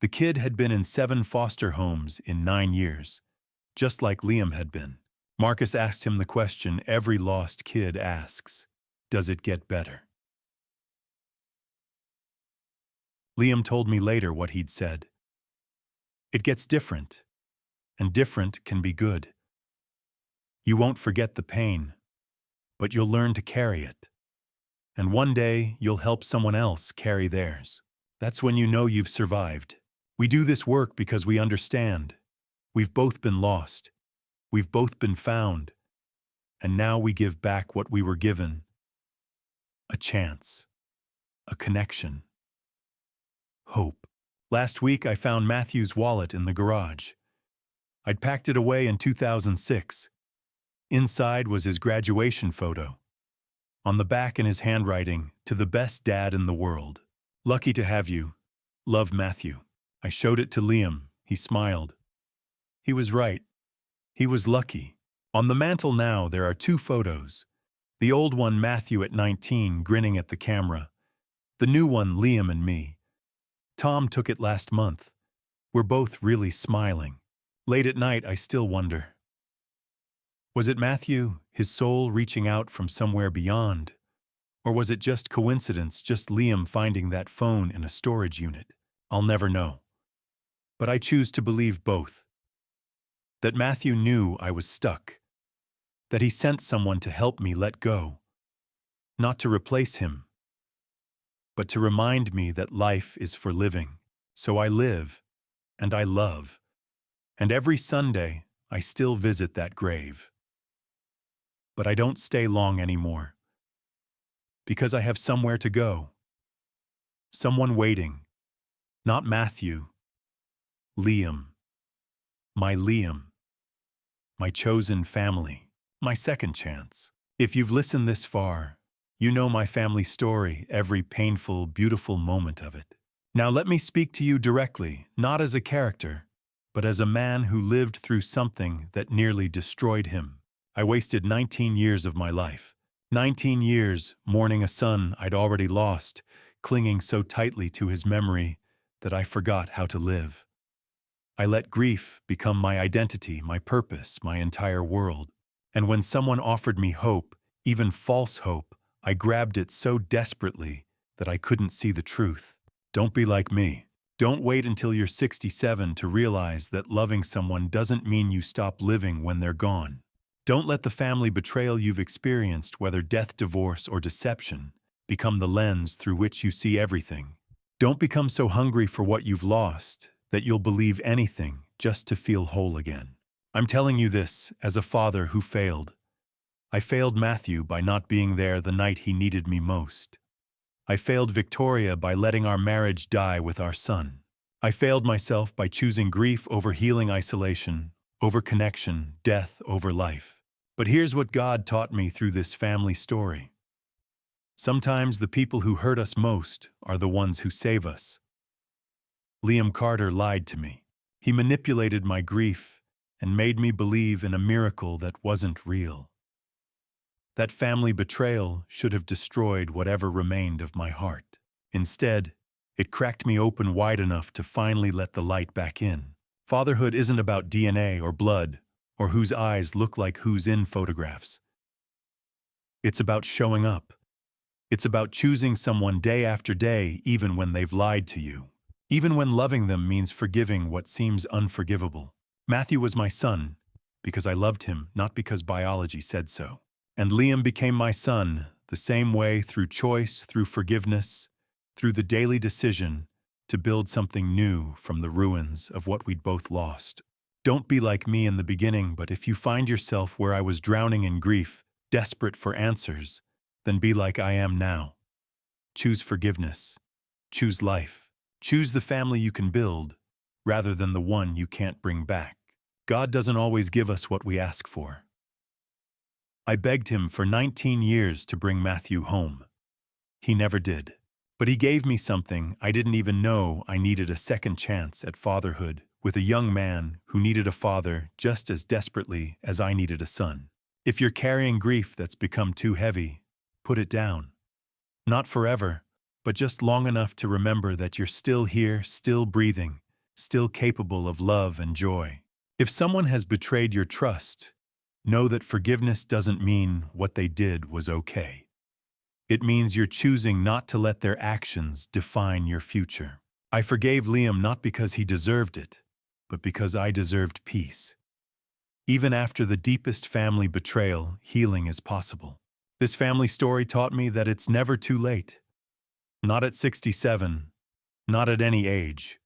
[SPEAKER 1] The kid had been in 7 foster homes in 9 years, just like Liam had been. Marcus asked him the question every lost kid asks: does it get better? Liam told me later what he'd said. It gets different, and different can be good. You won't forget the pain, but you'll learn to carry it. And one day, you'll help someone else carry theirs. That's when you know you've survived. We do this work because we understand. We've both been lost. We've both been found. And now we give back what we were given. A chance. A connection. Hope. Last week, I found Matthew's wallet in the garage. I'd packed it away in 2006. Inside was his graduation photo. On the back in his handwriting, "To the best dad in the world. Lucky to have you. Love, Matthew." I showed it to Liam. He smiled. He was right. He was lucky. On the mantle now, there are 2 photos. The old one, Matthew at 19, grinning at the camera. The new one, Liam and me. Tom took it last month. We're both really smiling. Late at night, I still wonder. Was it Matthew, his soul reaching out from somewhere beyond? Or was it just coincidence, just Liam finding that phone in a storage unit? I'll never know. But I choose to believe both. That Matthew knew I was stuck. That he sent someone to help me let go. Not to replace him, but to remind me that life is for living. So I live, and I love. And every Sunday, I still visit that grave. But I don't stay long anymore. Because I have somewhere to go. Someone waiting. Not Matthew. Liam. my Liam, my chosen family, my second chance. If you've listened this far, you know my family story, every painful, beautiful moment of it. Now let me speak to you directly, not as a character, but as a man who lived through something that nearly destroyed him. I wasted 19 years of my life. 19 years mourning a son I'd already lost, clinging so tightly to his memory that I forgot how to live. I let grief become my identity, my purpose, my entire world. And when someone offered me hope, even false hope, I grabbed it so desperately that I couldn't see the truth. Don't be like me. Don't wait until you're 67 to realize that loving someone doesn't mean you stop living when they're gone. Don't let the family betrayal you've experienced, whether death, divorce, or deception, become the lens through which you see everything. Don't become so hungry for what you've lost that you'll believe anything just to feel whole again. I'm telling you this as a father who failed. I failed Matthew by not being there the night he needed me most. I failed Victoria by letting our marriage die with our son. I failed myself by choosing grief over healing, isolation over connection, death over life. But here's what God taught me through this family story. Sometimes the people who hurt us most are the ones who save us. Liam Carter lied to me. He manipulated my grief and made me believe in a miracle that wasn't real. That family betrayal should have destroyed whatever remained of my heart. Instead, it cracked me open wide enough to finally let the light back in. Fatherhood isn't about DNA or blood or whose eyes look like who's in photographs. It's about showing up. It's about choosing someone day after day, even when they've lied to you. Even when loving them means forgiving what seems unforgivable. Matthew was my son because I loved him, not because biology said so. And Liam became my son the same way, through choice, through forgiveness, through the daily decision to build something new from the ruins of what we'd both lost. Don't be like me in the beginning, but if you find yourself where I was, drowning in grief, desperate for answers, then be like I am now. Choose forgiveness. Choose life. Choose the family you can build, rather than the one you can't bring back. God doesn't always give us what we ask for. I begged him for 19 years to bring Matthew home. He never did. But he gave me something I didn't even know I needed: a second chance at fatherhood with a young man who needed a father just as desperately as I needed a son. If you're carrying grief that's become too heavy, put it down. Not forever, but just long enough to remember that you're still here, still breathing, still capable of love and joy. If someone has betrayed your trust, know that forgiveness doesn't mean what they did was okay. It means you're choosing not to let their actions define your future. I forgave Liam not because he deserved it, but because I deserved peace. Even after the deepest family betrayal, healing is possible. This family story taught me that it's never too late. Not at 67, not at any age.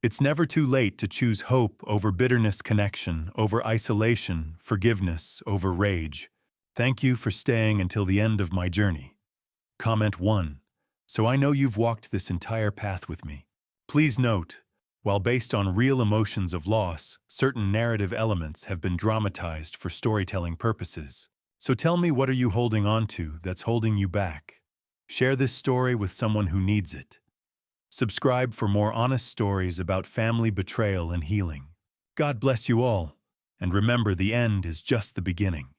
[SPEAKER 1] It's never too late to choose hope over bitterness, connection over isolation, forgiveness over rage. Thank you for staying until the end of my journey. Comment 1. So I know you've walked this entire path with me. Please note, while based on real emotions of loss, certain narrative elements have been dramatized for storytelling purposes. So tell me, what are you holding on to that's holding you back? Share this story with someone who needs it. Subscribe for more honest stories about family betrayal and healing. God bless you all, and remember, the end is just the beginning.